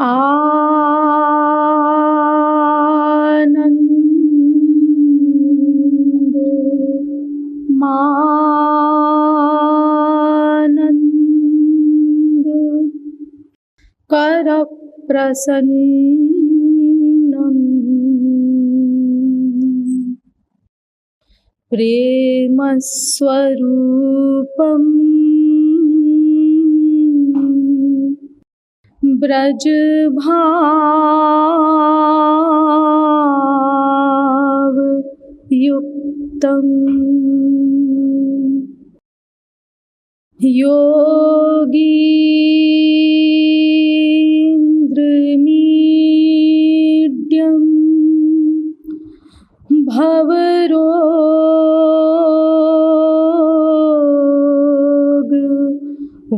आनंद मानंद कर प्रसन्नम प्रेम स्वरूपम ब्रज भाव युक्तम योगीन्द्रमीड्यम भवरोग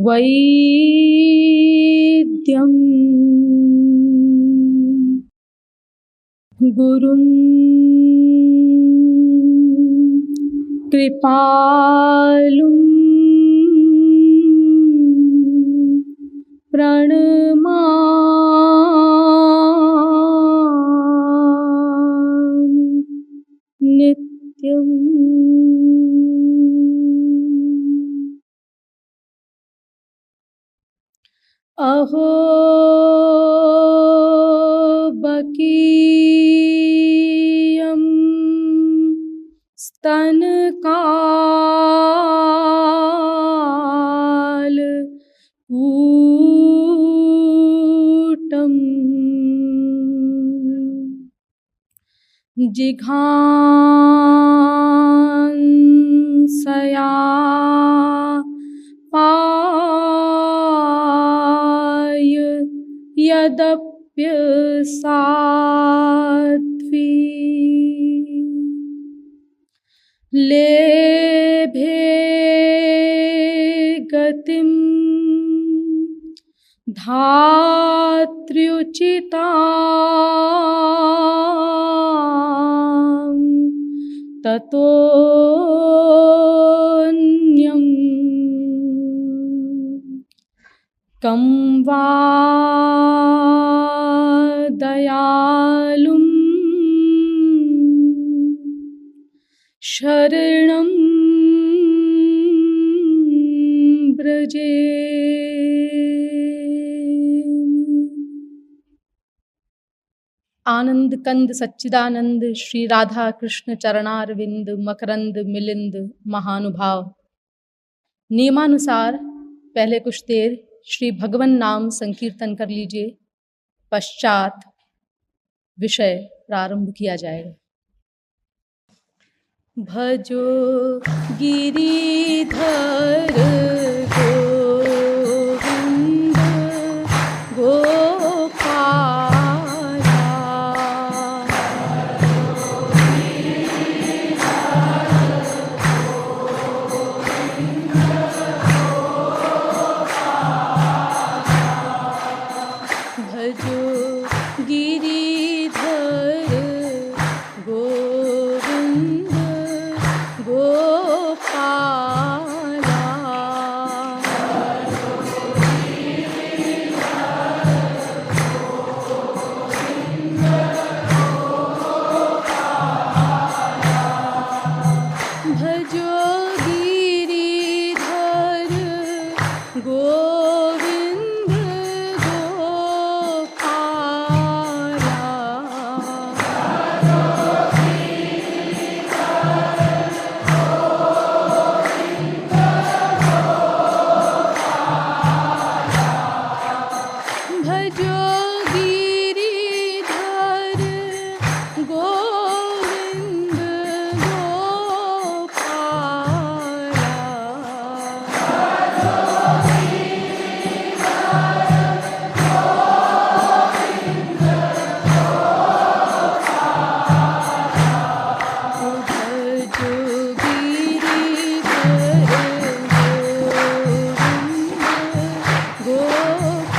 वैद्यम गुरुं कृपालुं प्रणमामि नित्यम्। अहो बकीयं स्तनकालकूटम् जिघांसया पाय यदप्यसाध्वी लेभे गतिं धात्र्युचितां ततोऽन्यं कं वा दयालुं शरणं ब्रजे। आनंद कंद सच्चिदानंद श्री राधा कृष्ण चरणारविंद मकरंद मिलिंद महानुभाव। नियमानुसार पहले कुछ देर श्री भगवन नाम संकीर्तन कर लीजिए, पश्चात विषय प्रारंभ किया जाएगा। भजो गिरिधर गोविंद गोपाला, भजो गिरिधर गोविंद गोपाला, भजो गिरिधर गोविंद गोपाला, भजो गिरिधर गोविंद गोपाला,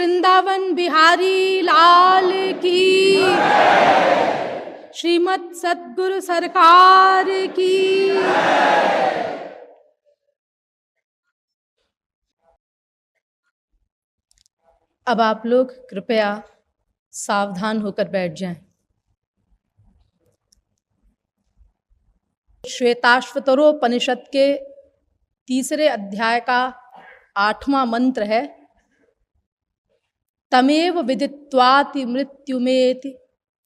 वृंदावन बिहारी लाल की, श्रीमद् सद्गुरु सरकार की। अब आप लोग कृपया सावधान होकर बैठ जाएं। श्वेताश्वतरोपनिषद के 3 अध्याय का 8वां मंत्र है, तमेव विदित्वाति मृत्युमेति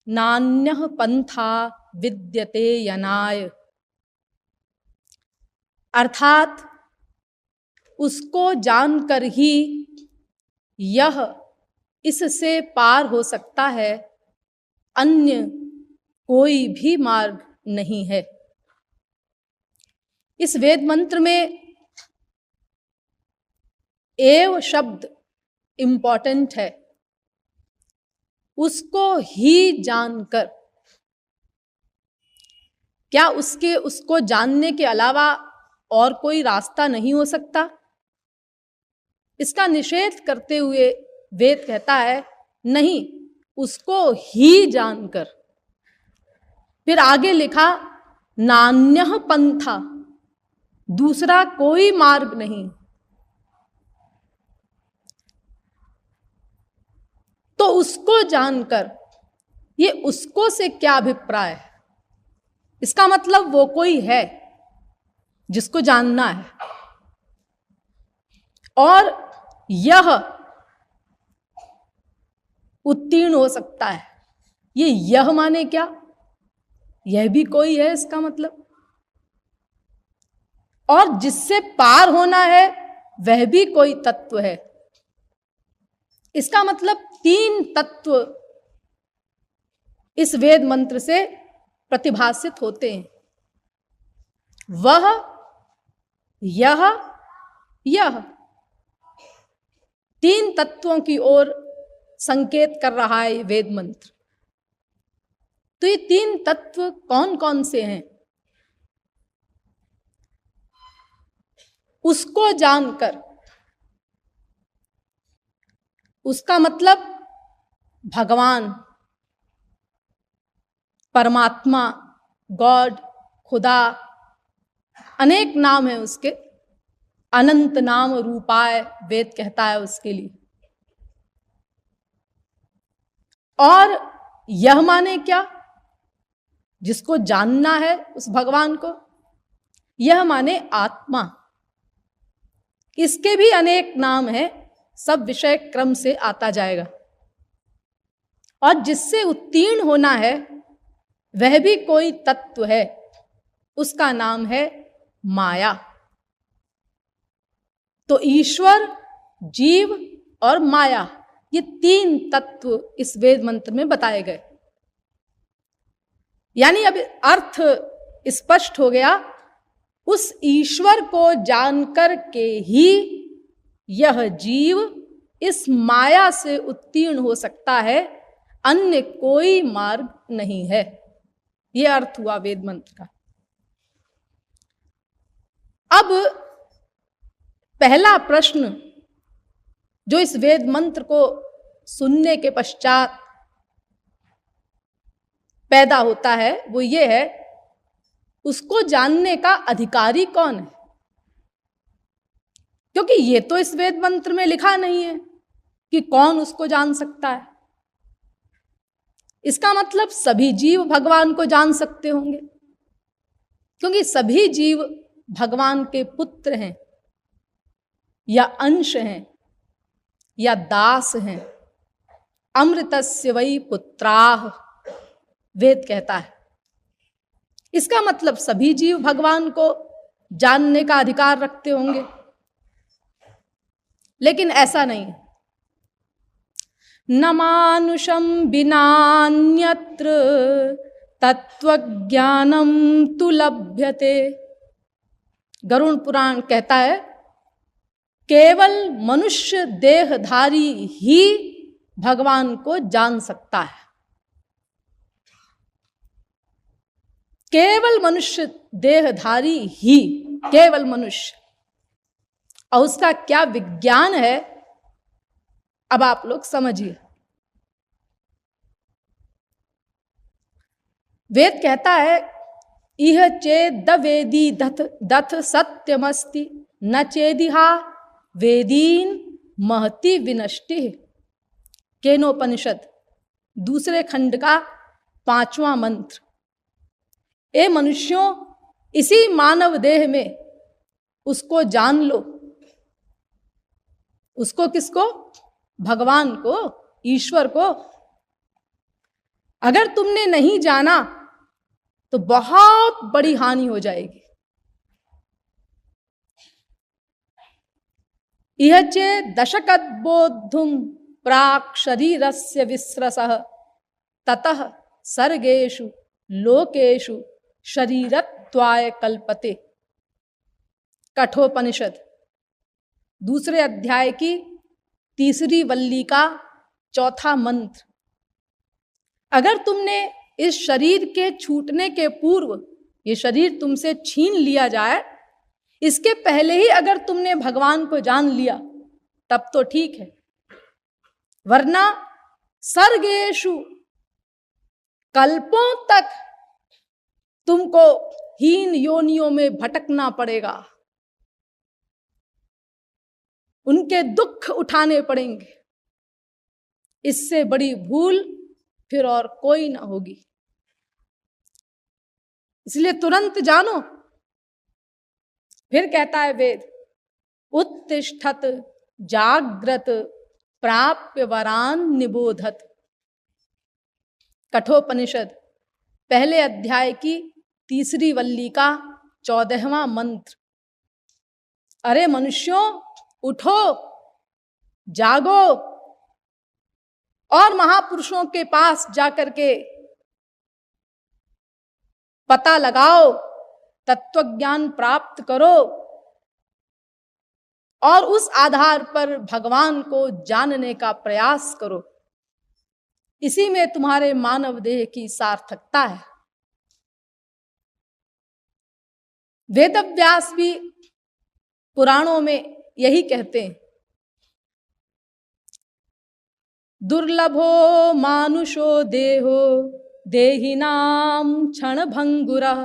नान्यः पंथा विद्यते यनाय। अर्थात उसको जानकर ही यह इससे पार हो सकता है, अन्य कोई भी मार्ग नहीं है। इस वेद मंत्र में एव शब्द इंपॉर्टेंट है। उसको ही जानकर, क्या उसको जानने के अलावा और कोई रास्ता नहीं हो सकता? इसका निषेध करते हुए वेद कहता है नहीं, उसको ही जानकर। फिर आगे लिखा नान्यः पंथा, दूसरा कोई मार्ग नहीं। तो उसको जानकर, ये उसको से क्या अभिप्राय है? इसका मतलब वो कोई है जिसको जानना है, और यह उत्तीर्ण हो सकता है। ये यह माने क्या? यह भी कोई है इसका मतलब। और जिससे पार होना है वह भी कोई तत्व है। इसका मतलब 3 तत्व इस वेद मंत्र से प्रतिभासित होते हैं। वह, यह 3 तत्वों की ओर संकेत कर रहा है वेद मंत्र। तो ये 3 तत्व कौन कौन से हैं? उसको जानकर, उसका मतलब भगवान, परमात्मा, गॉड, खुदा, अनेक नाम है उसके। अनंत नाम रूपाय वेद कहता है उसके लिए। और यह माने क्या? जिसको जानना है उस भगवान को, यह माने आत्मा। इसके भी अनेक नाम हैं, सब विषय क्रम से आता जाएगा। और जिससे उत्तीर्ण होना है वह भी कोई तत्व है, उसका नाम है माया। तो ईश्वर, जीव और माया, ये 3 तत्व इस वेद मंत्र में बताए गए। यानी अब अर्थ स्पष्ट हो गया। उस ईश्वर को जानकर के ही यह जीव इस माया से उत्तीर्ण हो सकता है, अन्य कोई मार्ग नहीं है। यह अर्थ हुआ वेद मंत्र का। अब पहला प्रश्न जो इस वेद मंत्र को सुनने के पश्चात पैदा होता है वो ये है, उसको जानने का अधिकारी कौन है? क्योंकि ये तो इस वेद मंत्र में लिखा नहीं है कि कौन उसको जान सकता है। इसका मतलब सभी जीव भगवान को जान सकते होंगे, क्योंकि सभी जीव भगवान के पुत्र हैं या अंश हैं या दास हैं। अमृतस्य वै पुत्राः वेद कहता है। इसका मतलब सभी जीव भगवान को जानने का अधिकार रखते होंगे, लेकिन ऐसा नहीं। न मानुषं विनान्यत्र तत्वज्ञानम तु लभ्यते। गरुड़ पुराण कहता है केवल मनुष्य देहधारी ही भगवान को जान सकता है। केवल मनुष्य देहधारी ही, केवल मनुष्य। और उसका क्या विज्ञान है अब आप लोग समझिए। वेद कहता है इह चेद वेदी दथ सत्यमस्ति न चेदिहा वेदीन महति विनष्टि। केनोपनिषद दूसरे खंड का 5वां मंत्र। ए मनुष्यों, इसी मानव देह में उसको जान लो। उसको किसको? भगवान को, ईश्वर को। अगर तुमने नहीं जाना तो बहुत बड़ी हानि हो जाएगी। इह चे दशकद्बोद्धुम प्राक् शरीरस्य विस्रसः ततः सर्गेषु लोकेषु शरीरत्वाय कल्पते। कठोपनिषद दूसरे अध्याय की 3री वल्ली का 4था मंत्र। अगर तुमने इस शरीर के छूटने के पूर्व, ये शरीर तुमसे छीन लिया जाए, इसके पहले ही अगर तुमने भगवान को जान लिया तब तो ठीक है, वरना सर्गेषु कल्पों तक तुमको हीन योनियों में भटकना पड़ेगा, उनके दुख उठाने पड़ेंगे। इससे बड़ी भूल फिर और कोई ना होगी। इसलिए तुरंत जानो। फिर कहता है वेद उत्तिष्ठत जाग्रत प्राप्य वरान निबोधत। कठोपनिषद पहले अध्याय की 3री वल्ली का 14वां मंत्र। अरे मनुष्यों, उठो, जागो और महापुरुषों के पास जाकर के पता लगाओ, तत्वज्ञान प्राप्त करो और उस आधार पर भगवान को जानने का प्रयास करो। इसी में तुम्हारे मानव देह की सार्थकता है। वेदव्यास भी पुराणों में यही कहते हैं, दुर्लभो मानुषो देहो देहिनाम क्षण भंगुरः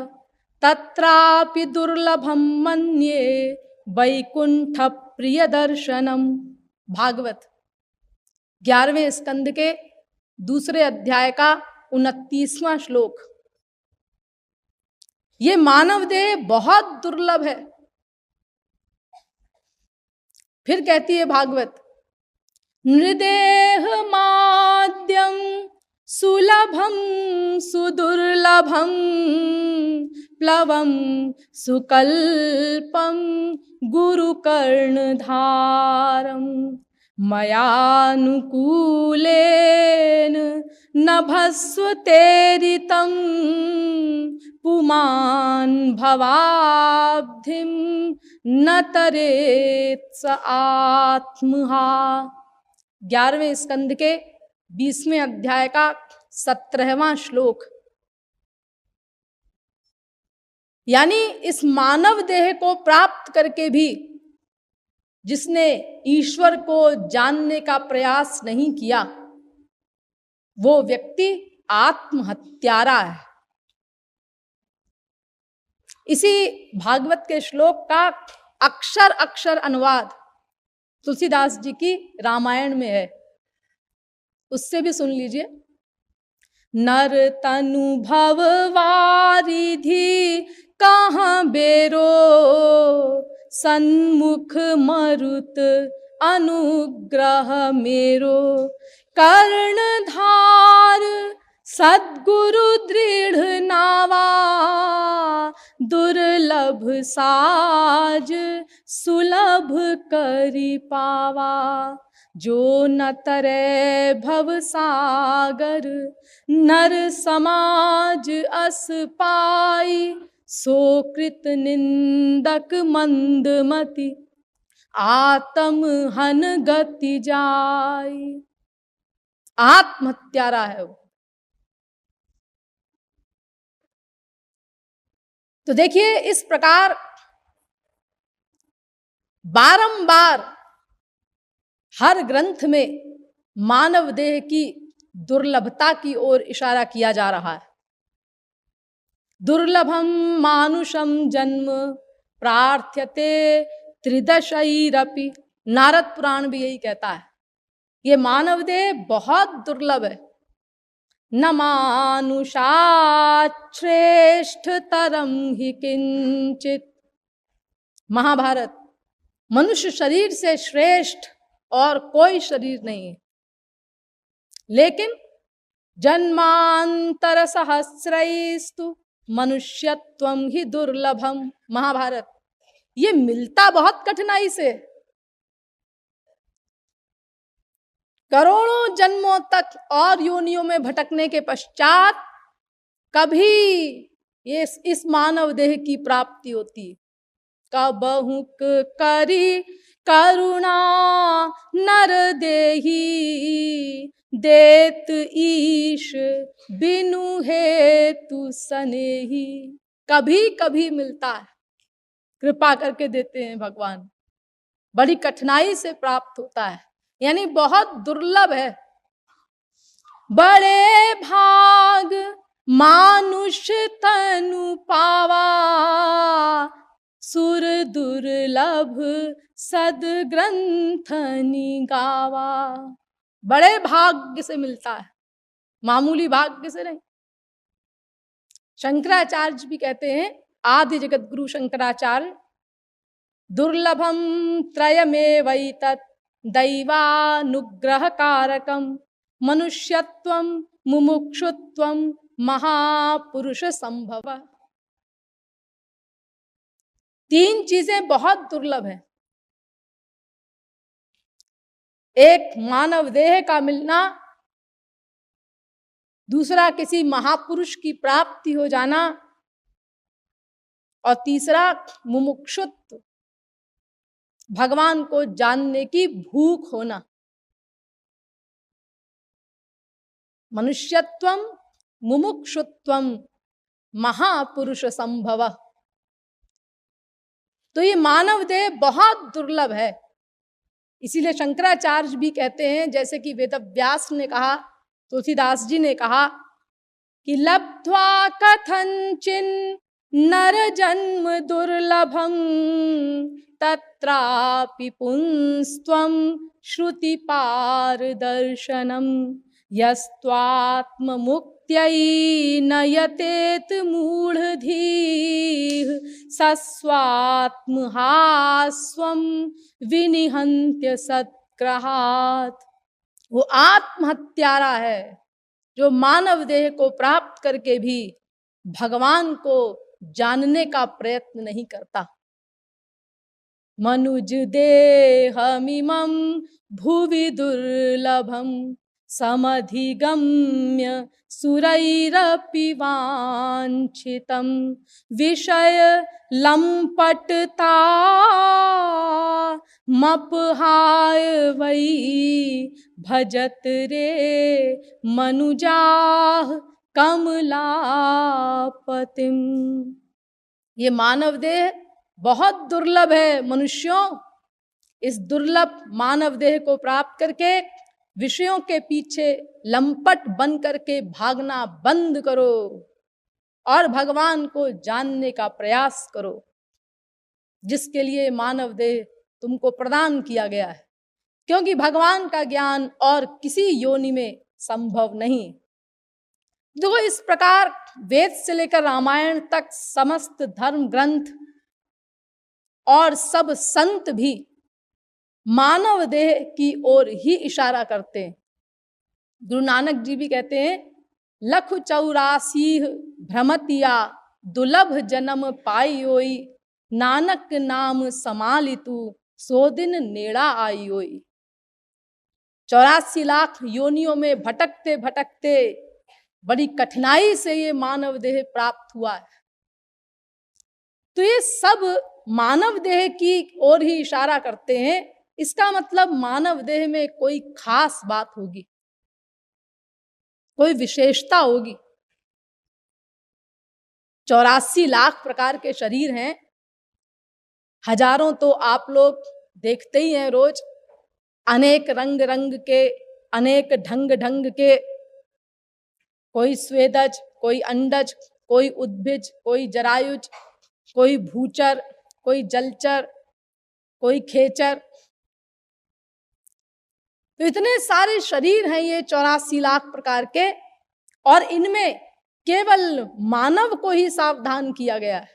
तत्रापि दुर्लभम मन्ये वैकुंठ प्रिय दर्शनम। भागवत 11वें स्कंद के दूसरे अध्याय का 29वां श्लोक। ये मानव देह बहुत दुर्लभ है। फिर कहती है भागवत नृदेह माद्यम सुलभम सुदुर्लभम प्लवम सुकल्पम गुरुकर्णधारम मयानुकूलेन नभस्वतेरितं पुमान भवाब्धिम न तरेत्स आत्महा। 11वें स्कंद के 20वें अध्याय का 17वां श्लोक। यानी इस मानव देह को प्राप्त करके भी जिसने ईश्वर को जानने का प्रयास नहीं किया, वो व्यक्ति आत्महत्यारा है। इसी भागवत के श्लोक का अक्षर अक्षर अनुवाद तुलसीदास जी की रामायण में है, उससे भी सुन लीजिए। नर तनु भव वारिधि कहाँ बेरो सन्मुख मरुत अनुग्रह मेरो कर्णधार सद्गुरु दृढ़ नावा दुर्लभ साज सुलभ करि पावा जो न तरे भव सागर नर समाज अस पाई सो कृत निंदक मंदमति आत्म हन गति जाई। आत्महत्यारा है वो। तो देखिए, इस प्रकार बारंबार हर ग्रंथ में मानव देह की दुर्लभता की ओर इशारा किया जा रहा है। दुर्लभम मानुषम जन्म प्रार्थ्यते त्रिदशैरपि, नारद पुराण भी यही कहता है, ये मानव देह बहुत दुर्लभ है। न मानुषात् श्रेष्ठतरं हि किंचित, महाभारत, मनुष्य शरीर से श्रेष्ठ और कोई शरीर नहीं है। लेकिन जन्मांतर सहस्रैस्तु मनुष्यत्वं ही दुर्लभम, महाभारत, ये मिलता बहुत कठिनाई से। करोड़ों जन्मों तक और योनियों में भटकने के पश्चात कभी ये इस मानव देह की प्राप्ति होती है। कबहुक करी करुणा नर देही, देत ईश बिनु हेतु सनेही। कभी कभी मिलता है, कृपा करके देते हैं भगवान, बड़ी कठिनाई से प्राप्त होता है, यानी बहुत दुर्लभ है। बड़े भाग मानुष तनु पावा, सुर दुर्लभ सदग्रंथनि गावा। बड़े भाग्य से मिलता है, मामूली भाग्य से नहीं। शंकराचार्य भी कहते हैं, आदि जगत गुरु शंकराचार्य, दुर्लभम त्रयमेवैतत् दैवानुग्रह कारकम मनुष्यत्वम मुमुक्षुत्वम महापुरुष संभव। तीन चीजें बहुत दुर्लभ हैं। एक मानव देह का मिलना, दूसरा किसी महापुरुष की प्राप्ति हो जाना, और तीसरा मुमुक्षुत्व, भगवान को जानने की भूख होना। मनुष्यत्वम मुमुक्षुत्वम महापुरुष संभव। तो ये मानव देह बहुत दुर्लभ है। इसीलिए शंकराचार्य भी कहते हैं, जैसे कि वेदव्यास ने कहा, तुलसीदास जी ने कहा कि लब्ध्वा कथंचिन नर जन्म दुर्लभम, तत्रापि पुंस्त्वं श्रुति पारदर्शनम, यस्त्वात्म मुक्त्यै नयतेत मूढ़धीः, सस्वात्म हास्वं विनिहन्त्य सत्ग्रहात्। वो आत्महत्यारा है जो मानव देह को प्राप्त करके भी भगवान को जानने का प्रयत्न नहीं करता। मनुज देहमिमं भुवि दुर्लभम, समधिगम्य सुरैरपि वाञ्छितं, विषय लंपटता मपहाय वै, भजत रे मनुजाः कमलापतिम। ये मानव देह बहुत दुर्लभ है। मनुष्यों, इस दुर्लभ मानव देह को प्राप्त करके विषयों के पीछे लंपट बन करके भागना बंद करो और भगवान को जानने का प्रयास करो, जिसके लिए मानव देह तुमको प्रदान किया गया है। क्योंकि भगवान का ज्ञान और किसी योनि में संभव नहीं। देखो, इस प्रकार वेद से लेकर रामायण तक समस्त धर्म ग्रंथ और सब संत भी मानव देह की ओर ही इशारा करते हैं। गुरु नानक जी भी कहते हैं, लख 84 भ्रमतिया दुलभ जन्म पाइयोई, नानक नाम समालितु सो दिन नेड़ा आइयोई। 84 लाख योनियों में भटकते भटकते बड़ी कठिनाई से ये मानव देह प्राप्त हुआ है। तो ये सब मानव देह की ओर ही इशारा करते हैं। इसका मतलब मानव देह में कोई खास बात होगी, कोई विशेषता होगी। 84 लाख प्रकार के शरीर हैं, हजारों तो आप लोग देखते ही हैं रोज, अनेक रंग रंग के, अनेक ढंग ढंग के, कोई स्वेदज, कोई अंडज, कोई उद्भिज, कोई जरायुज, कोई भूचर, कोई जलचर, कोई खेचर। तो इतने सारे शरीर हैं ये 84 लाख प्रकार के, और इनमें केवल मानव को ही सावधान किया गया है,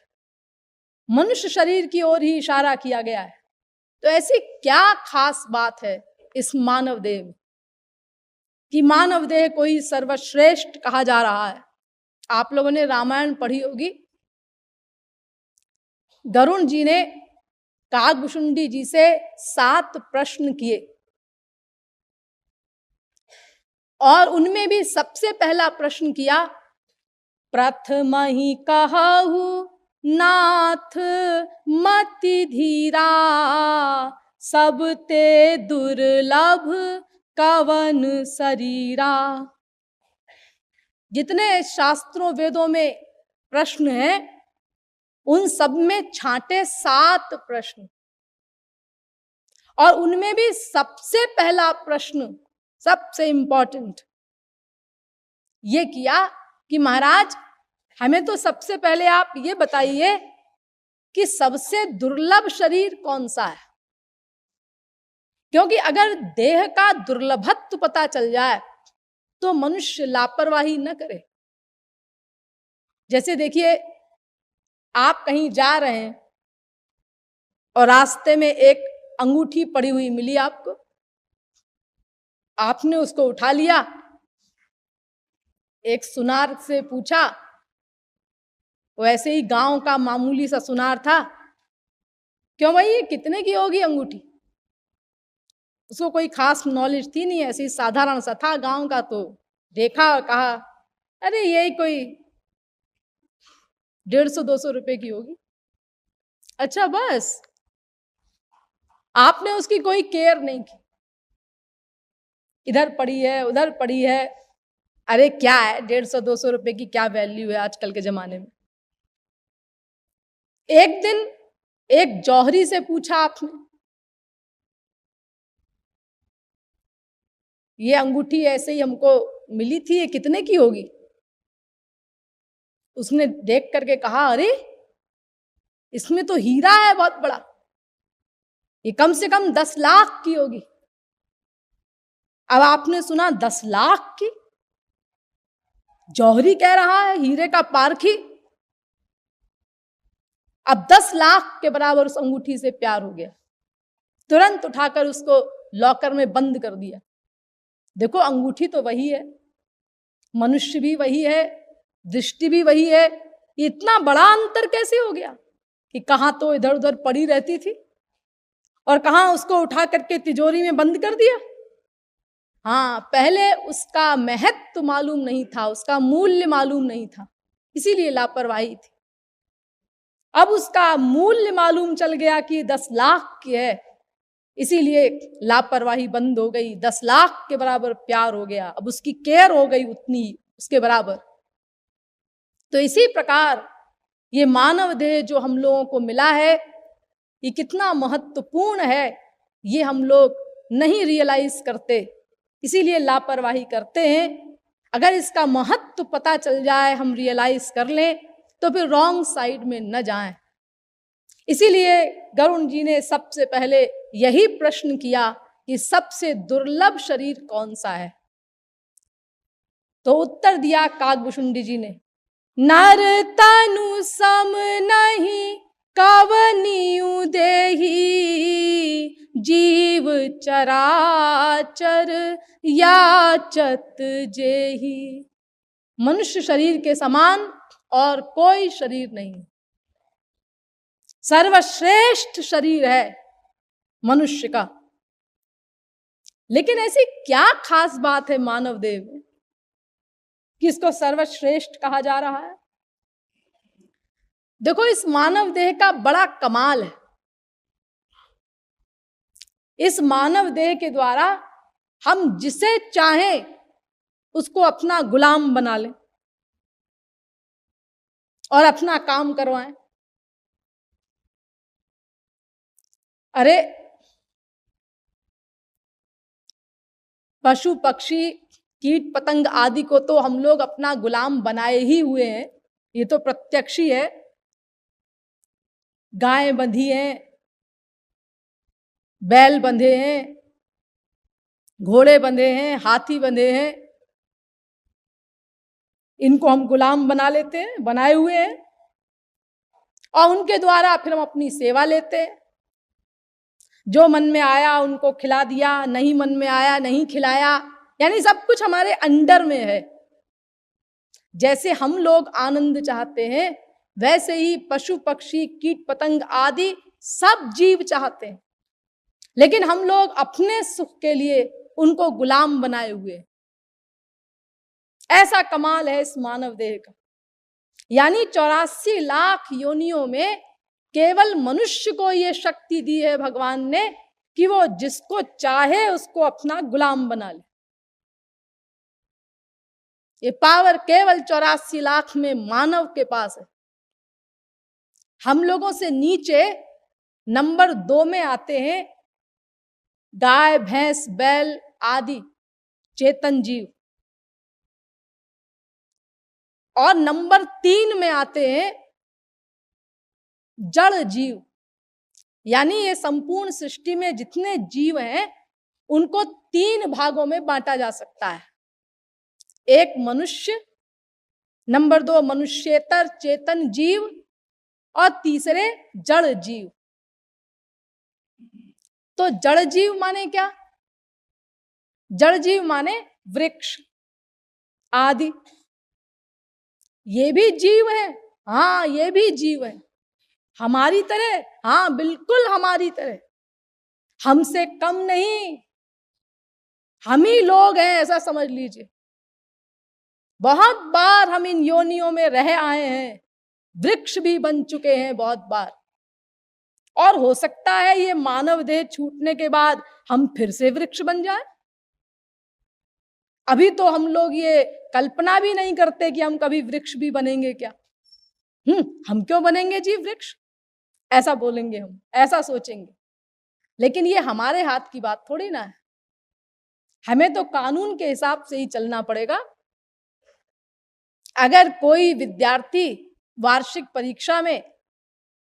मनुष्य शरीर की ओर ही इशारा किया गया है। तो ऐसी क्या खास बात है इस मानव देह में कि मानव देह को ही सर्वश्रेष्ठ कहा जा रहा है? आप लोगों ने रामायण पढ़ी होगी। गरुण जी ने काकभुशुंडी जी से 7 प्रश्न किए, और उनमें भी सबसे पहला प्रश्न किया, प्रथम ही कहु नाथ मति धीरा, सब ते दुर्लभ कवन शरीरा। जितने शास्त्रों वेदों में प्रश्न हैं उन सब में छांटे 7 प्रश्न, और उनमें भी सबसे पहला प्रश्न, सबसे इंपॉर्टेंट ये किया कि महाराज हमें तो सबसे पहले आप ये बताइए कि सबसे दुर्लभ शरीर कौन सा है। क्योंकि अगर देह का दुर्लभत्व पता चल जाए तो मनुष्य लापरवाही न करे। जैसे देखिए, आप कहीं जा रहे हैं और रास्ते में एक अंगूठी पड़ी हुई मिली आपको, आपने उसको उठा लिया, एक सुनार से पूछा, वैसे ही गांव का मामूली सा सुनार था, क्यों भाई ये कितने की होगी अंगूठी? उसको कोई खास नॉलेज थी नहीं, ऐसे ही साधारण सा था गांव का। तो देखा और कहा, अरे यही कोई 150-200 रुपए की होगी। अच्छा, बस आपने उसकी कोई केयर नहीं की, इधर पड़ी है उधर पड़ी है। अरे क्या है, 150-200 रुपए की क्या वैल्यू है आजकल के जमाने में। एक दिन एक जौहरी से पूछा आपने, ये अंगूठी ऐसे ही हमको मिली थी, ये कितने की होगी? उसने देख करके कहा, अरे इसमें तो हीरा है बहुत बड़ा, ये कम से कम 10 लाख की होगी। अब आपने सुना 10 लाख की, जौहरी कह रहा है हीरे का पारखी। अब 10 लाख के बराबर उस अंगूठी से प्यार हो गया, तुरंत उठाकर उसको लॉकर में बंद कर दिया। देखो, अंगूठी तो वही है, मनुष्य भी वही है, दृष्टि भी वही है, इतना बड़ा अंतर कैसे हो गया कि कहां तो इधर उधर पड़ी रहती थी और कहां उसको उठा करके तिजोरी में बंद कर दिया। हाँ, पहले उसका महत्व मालूम नहीं था, उसका मूल्य मालूम नहीं था, इसीलिए लापरवाही थी। अब उसका मूल्य मालूम चल गया कि 10 लाख की है, इसीलिए लापरवाही बंद हो गई। 10 लाख के बराबर प्यार हो गया, अब उसकी केयर हो गई उतनी उसके बराबर। तो इसी प्रकार ये मानव देह जो हम लोगों को मिला है, ये कितना महत्वपूर्ण है, ये हम लोग नहीं रियलाइज करते, इसीलिए लापरवाही करते हैं। अगर इसका महत्व पता चल जाए, हम रियलाइज कर लें, तो फिर रॉन्ग साइड में न जाएं। इसीलिए गरुण जी ने सबसे पहले यही प्रश्न किया कि सबसे दुर्लभ शरीर कौन सा है। तो उत्तर दिया काकभुशुंडी जी ने, नर तनु सम नहीं कवनियु देही, जीव चराचर याचत जेही। मनुष्य शरीर के समान और कोई शरीर नहीं, सर्वश्रेष्ठ शरीर है मनुष्य का। लेकिन ऐसी क्या खास बात है मानव देह में कि इसको सर्वश्रेष्ठ कहा जा रहा है? देखो, इस मानव देह का बड़ा कमाल है। इस मानव देह के द्वारा हम जिसे चाहें उसको अपना गुलाम बना लें और अपना काम करवाएं। अरे पशु पक्षी कीट पतंग आदि को तो हम लोग अपना गुलाम बनाए ही हुए हैं, ये तो प्रत्यक्ष ही है। गाय बंधी हैं, बैल बंधे हैं, घोड़े बंधे हैं, हाथी बंधे हैं, इनको हम गुलाम बना लेते हैं, बनाए हुए हैं, और उनके द्वारा फिर हम अपनी सेवा लेते हैं। जो मन में आया उनको खिला दिया, नहीं मन में आया नहीं खिलाया, यानी सब कुछ हमारे अंडर में है। जैसे हम लोग आनंद चाहते हैं, वैसे ही पशु पक्षी कीट पतंग आदि सब जीव चाहते हैं, लेकिन हम लोग अपने सुख के लिए उनको गुलाम बनाए हुए। ऐसा कमाल है इस मानव देह का। यानी 84 लाख योनियों में केवल मनुष्य को यह शक्ति दी है भगवान ने कि वो जिसको चाहे उसको अपना गुलाम बना ले। ये पावर केवल 84 लाख में मानव के पास है। हम लोगों से नीचे नंबर 2 में आते हैं गाय भैंस बैल आदि चेतन जीव, और नंबर 3 में आते हैं जड़ जीव। यानी ये संपूर्ण सृष्टि में जितने जीव हैं उनको 3 भागों में बांटा जा सकता है। एक मनुष्य, नंबर 2 मनुष्येतर चेतन जीव, और तीसरे जड़ जीव। तो जड़ जीव माने क्या? जड़ जीव माने वृक्ष आदि, ये भी जीव है। हाँ, ये भी जीव है हमारी तरह। हाँ, बिल्कुल हमारी तरह, हमसे कम नहीं, हम ही लोग हैं ऐसा समझ लीजिए। बहुत बार हम इन योनियों में रह आए हैं, वृक्ष भी बन चुके हैं बहुत बार, और हो सकता है ये मानव देह छूटने के बाद हम फिर से वृक्ष बन जाए। अभी तो हम लोग ये कल्पना भी नहीं करते कि हम कभी वृक्ष भी बनेंगे क्या। हम क्यों बनेंगे जी वृक्ष, ऐसा बोलेंगे हम, ऐसा सोचेंगे। लेकिन ये हमारे हाथ की बात थोड़ी ना है, हमें तो कानून के हिसाब से ही चलना पड़ेगा। अगर कोई विद्यार्थी वार्षिक परीक्षा में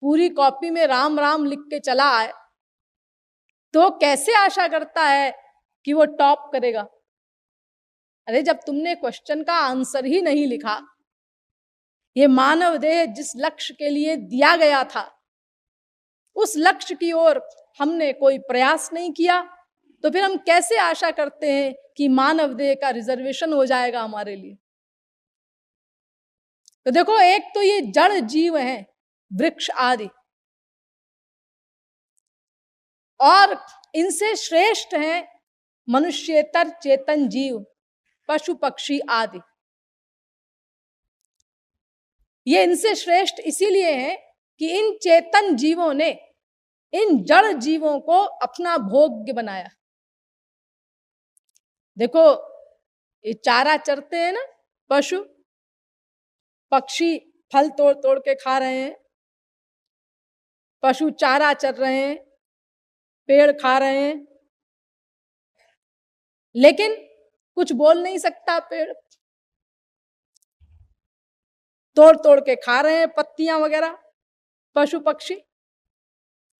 पूरी कॉपी में राम राम लिख के चला आए तो कैसे आशा करता है कि वो टॉप करेगा? अरे जब तुमने क्वेश्चन का आंसर ही नहीं लिखा, ये मानव देह जिस लक्ष्य के लिए दिया गया था उस लक्ष्य की ओर हमने कोई प्रयास नहीं किया, तो फिर हम कैसे आशा करते हैं कि मानव देह का रिजर्वेशन हो जाएगा हमारे लिए? तो देखो, एक तो ये जड़ जीव हैं वृक्ष आदि, और इनसे श्रेष्ठ हैं मनुष्येतर चेतन जीव पशु पक्षी आदि। ये इनसे श्रेष्ठ इसीलिए हैं कि इन चेतन जीवों ने इन जड़ जीवों को अपना भोग्य बनाया। देखो, ये चारा चरते हैं ना, पशु पक्षी फल तोड़ तोड़ के खा रहे हैं, पशु चारा चर रहे हैं, पेड़ खा रहे हैं, लेकिन कुछ बोल नहीं सकता पेड़, तोड़ तोड़ के खा रहे हैं पत्तियां वगैरह पशु पक्षी,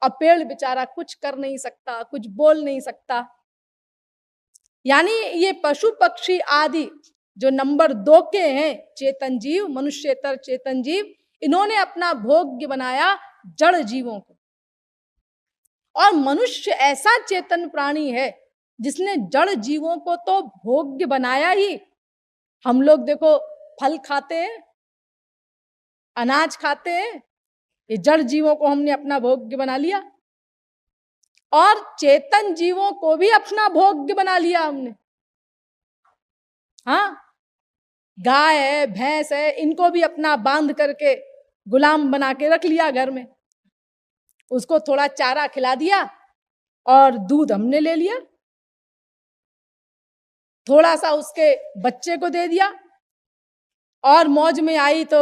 और पेड़ बेचारा कुछ कर नहीं सकता, कुछ बोल नहीं सकता। यानी ये पशु पक्षी आदि जो नंबर 2 के हैं चेतन जीव, मनुष्येतर चेतन जीव, इन्होंने अपना भोग्य बनाया जड़ जीवों को। और मनुष्य ऐसा चेतन प्राणी है जिसने जड़ जीवों को तो भोग्य बनाया ही। हम लोग देखो फल खाते हैं, अनाज खाते हैं, ये जड़ जीवों को हमने अपना भोग्य बना लिया, और चेतन जीवों को भी अपना भोग्य बना लिया हमने। हाँ, गाय है भैंस है, इनको भी अपना बांध करके गुलाम बना के रख लिया घर में, उसको थोड़ा चारा खिला दिया और दूध हमने ले लिया, थोड़ा सा उसके बच्चे को दे दिया, और मौज में आई तो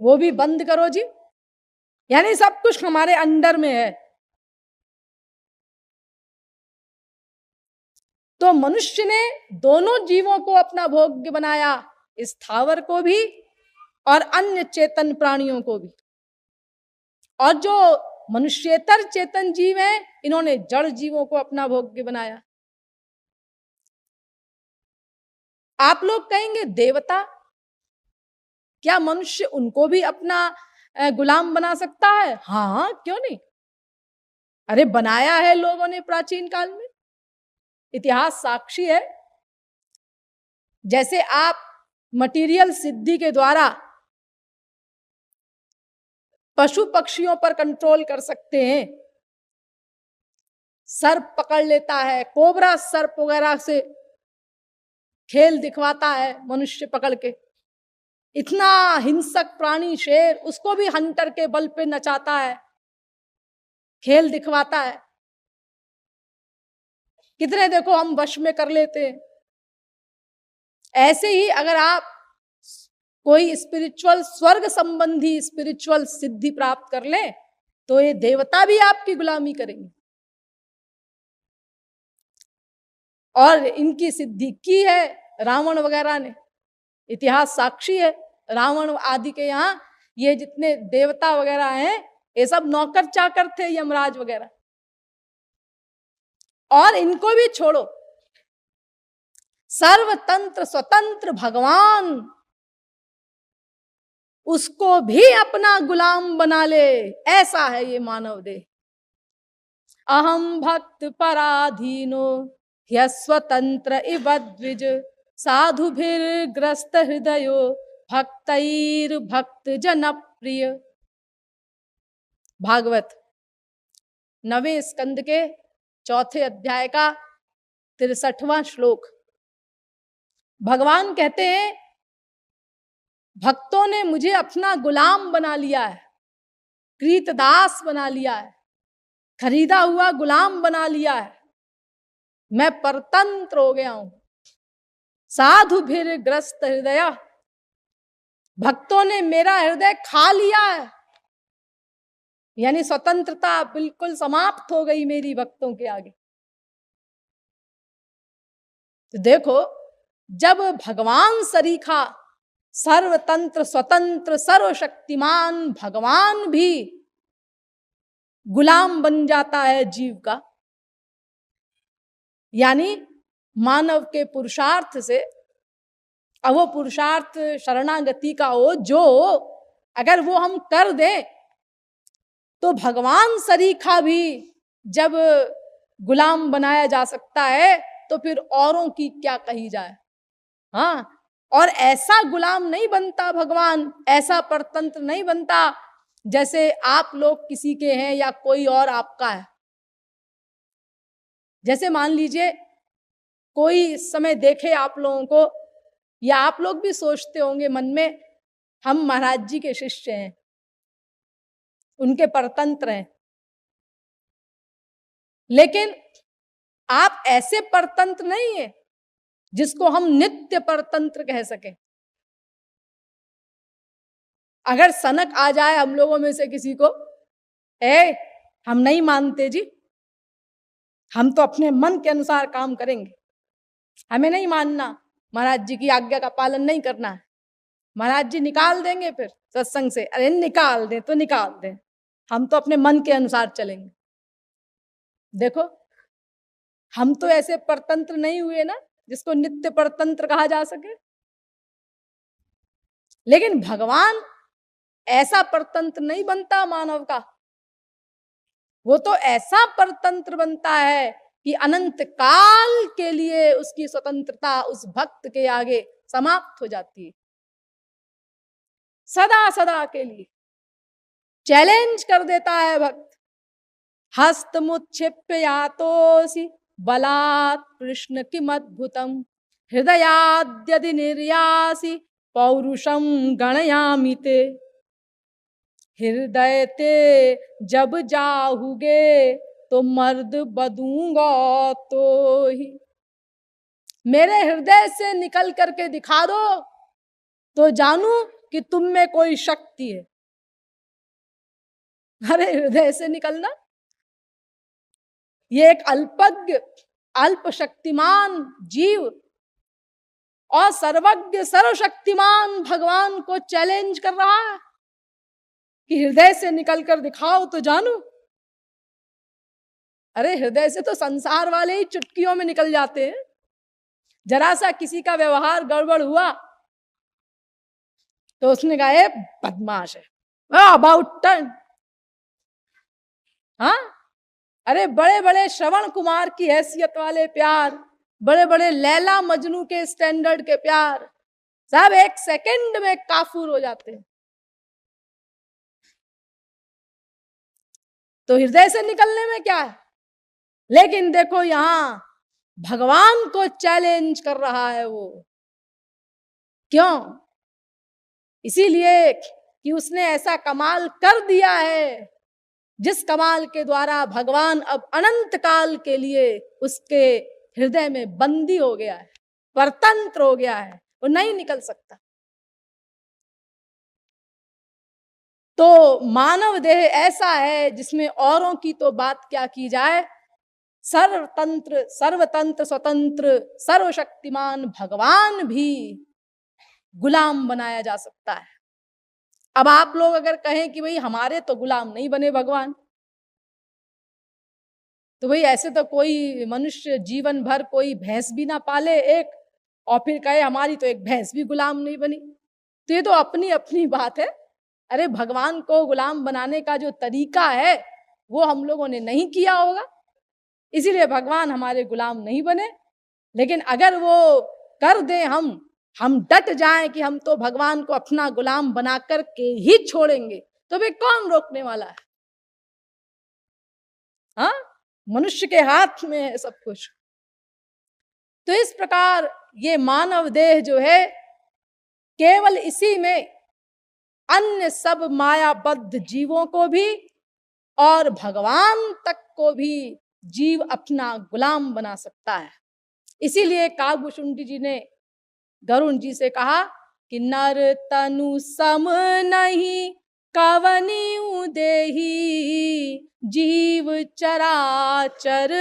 वो भी बंद करो जी। यानी सब कुछ हमारे अंडर में है। तो मनुष्य ने दोनों जीवों को अपना भोग्य बनाया, स्थावर को भी और अन्य चेतन प्राणियों को भी। और जो मनुष्येतर चेतन जीव हैं, इन्होंने जड़ जीवों को अपना भोग्य बनाया। आप लोग कहेंगे देवता, क्या मनुष्य उनको भी अपना गुलाम बना सकता है? हाँ, क्यों नहीं? अरे बनाया है लोगों ने प्राचीन काल में, इतिहास साक्षी है। जैसे आप मटीरियल सिद्धि के द्वारा पशु पक्षियों पर कंट्रोल कर सकते हैं, सर्प पकड़ लेता है, कोबरा सर्प वगैरह से खेल दिखवाता है मनुष्य पकड़ के। इतना हिंसक प्राणी शेर, उसको भी हंटर के बल पे नचाता है, खेल दिखवाता है। कितने देखो हम वश में कर लेते हैं। ऐसे ही अगर आप कोई स्पिरिचुअल, स्वर्ग संबंधी स्पिरिचुअल सिद्धि प्राप्त कर ले, तो ये देवता भी आपकी गुलामी करेंगे। और इनकी सिद्धि की है रावण वगैरह ने, इतिहास साक्षी है। रावण आदि के यहाँ ये जितने देवता वगैरह हैं, ये सब नौकर चाकर थे, यमराज वगैरह। और इनको भी छोड़ो, सर्वतंत्र स्वतंत्र भगवान, उसको भी अपना गुलाम बना ले, ऐसा है ये मानव देह। अहम भक्त पराधीनो ह्यस्वतंत्र इव द्विज, साधुभिर्ग्रस्त हृदयो भक्तैर भक्त जन प्रिय। भागवत 9वें स्कंद के 4थे अध्याय का 63वां श्लोक। भगवान कहते हैं, भक्तों ने मुझे अपना गुलाम बना लिया है, कृतदास बना लिया है, खरीदा हुआ गुलाम बना लिया है, मैं परतंत्र हो गया हूं। साधु भीर ग्रस्त हृदय, भक्तों ने मेरा हृदय खा लिया है, यानी स्वतंत्रता बिल्कुल समाप्त हो गई मेरी भक्तों के आगे। तो देखो, जब भगवान सरीखा सर्वतंत्र स्वतंत्र सर्वशक्तिमान भगवान भी गुलाम बन जाता है जीव का, यानी मानव के पुरुषार्थ से, अब वो पुरुषार्थ शरणागति का हो, जो अगर वो हम कर दें तो भगवान सरीखा भी जब गुलाम बनाया जा सकता है, तो फिर औरों की क्या कही जाए। हाँ, और ऐसा गुलाम नहीं बनता भगवान, ऐसा परतंत्र नहीं बनता जैसे आप लोग किसी के हैं या कोई और आपका है। जैसे मान लीजिए कोई इस समय देखे आप लोगों को, या आप लोग भी सोचते होंगे मन में, हम महाराज जी के शिष्य हैं, उनके परतंत्र हैं, लेकिन आप ऐसे परतंत्र नहीं है जिसको हम नित्य परतंत्र कह सके। अगर सनक आ जाए हम लोगों में से किसी को, हम नहीं मानते जी, हम तो अपने मन के अनुसार काम करेंगे, हमें नहीं मानना, महाराज जी की आज्ञा का पालन नहीं करना है, महाराज जी निकाल देंगे फिर सत्संग से, अरे निकाल दें तो निकाल दें, हम तो अपने मन के अनुसार चलेंगे। देखो, हम तो ऐसे परतंत्र नहीं हुए ना जिसको नित्य परतंत्र कहा जा सके। लेकिन भगवान ऐसा परतंत्र नहीं बनता मानव का, वो तो ऐसा परतंत्र बनता है कि अनंत काल के लिए उसकी स्वतंत्रता उस भक्त के आगे समाप्त हो जाती है, सदा सदा के लिए चैलेंज कर देता है भक्त। हस्तमुच्छिप्य यातोसि बलात् कृष्ण किमद्भुतम्, हृदयाद्यदि निर्यासि पौरुषम गणयामि ते। हृदय ते जब जाहुगे तो मर्द बदूंगा तो ही। मेरे हृदय से निकल करके दिखा दो तो जानू कि तुम में कोई शक्ति है। अरे हृदय से निकलना, ये एक अल्पज्ञ अल्प शक्तिमान जीव और सर्वज्ञ सर्वशक्तिमान भगवान को चैलेंज कर रहा है कि हृदय से निकल कर दिखाओ तो जानू। अरे हृदय से तो संसार वाले ही चुटकियों में निकल जाते हैं। जरा सा किसी का व्यवहार गड़बड़ हुआ तो उसने कहा ये बदमाश है, अबाउट टर्न। हाँ, अरे बड़े बड़े श्रवण कुमार की हैसियत वाले प्यार, बड़े बड़े लैला मजनू के स्टैंडर्ड के प्यार, सब एक सेकंड में काफूर हो जाते हैं। तो हृदय से निकलने में क्या है, लेकिन देखो यहां भगवान को चैलेंज कर रहा है वो। क्यों? इसीलिए कि उसने ऐसा कमाल कर दिया है जिस कमाल के द्वारा भगवान अब अनंत काल के लिए उसके हृदय में बंदी हो गया है, परतंत्र हो गया है, वो नहीं निकल सकता। तो मानव देह ऐसा है जिसमें औरों की तो बात क्या की जाए, सर्वतंत्र सर्वतंत्र स्वतंत्र सर्वशक्तिमान भगवान भी गुलाम बनाया जा सकता है। अब आप लोग अगर कहें कि भाई हमारे तो गुलाम नहीं बने भगवान, तो भाई ऐसे तो कोई मनुष्य जीवन भर कोई भैंस भी ना पाले एक, और फिर कहे हमारी तो एक भैंस भी गुलाम नहीं बनी, तो ये तो अपनी अपनी बात है। अरे भगवान को गुलाम बनाने का जो तरीका है वो हम लोगों ने नहीं किया होगा, इसीलिए भगवान हमारे गुलाम नहीं बने। लेकिन अगर वो कर दें, हम डट जाएं कि हम तो भगवान को अपना गुलाम बना करके ही छोड़ेंगे, तो वे कौन रोकने वाला है? हाँ, मनुष्य के हाथ में है सब कुछ। तो इस प्रकार ये मानव देह जो है, केवल इसी में अन्य सब मायाबद्ध जीवों को भी और भगवान तक को भी जीव अपना गुलाम बना सकता है। इसीलिए कागभूषुंडी जी ने गरुण जी से कहा कि नर तनु सम नहीं कवनिउ देही, जीव चराचर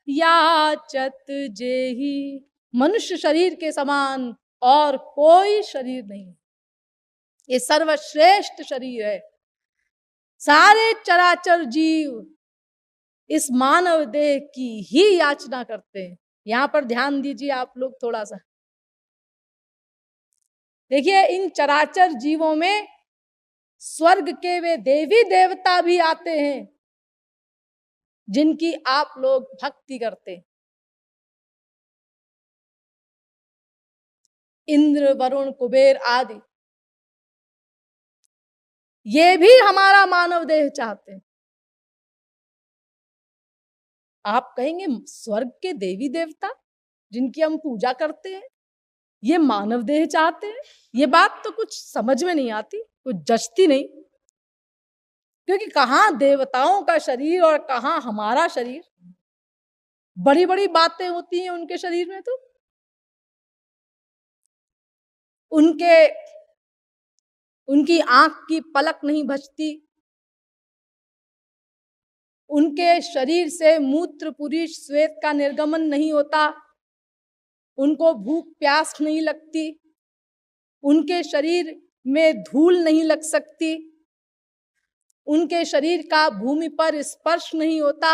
याचत जेही। मनुष्य शरीर के समान और कोई शरीर नहीं, ये सर्वश्रेष्ठ शरीर है। सारे चराचर जीव इस मानव देह की ही याचना करते हैं। यहां पर ध्यान दीजिए आप लोग थोड़ा सा, देखिए इन चराचर जीवों में स्वर्ग के वे देवी देवता भी आते हैं जिनकी आप लोग भक्ति करते हैं। इंद्र वरुण कुबेर आदि, ये भी हमारा मानव देह चाहते हैं। आप कहेंगे स्वर्ग के देवी देवता जिनकी हम पूजा करते हैं ये मानव देह चाहते हैं? ये बात तो कुछ समझ में नहीं आती, कुछ जचती नहीं। क्योंकि कहाँ देवताओं का शरीर और कहाँ हमारा शरीर, बड़ी बड़ी बातें होती हैं उनके शरीर में। तो उनकी आंख की पलक नहीं बचती, उनके शरीर से मूत्र पुरुष श्वेत का निर्गमन नहीं होता, उनको भूख प्यास नहीं लगती, उनके शरीर में धूल नहीं लग सकती, उनके शरीर का भूमि पर स्पर्श नहीं होता।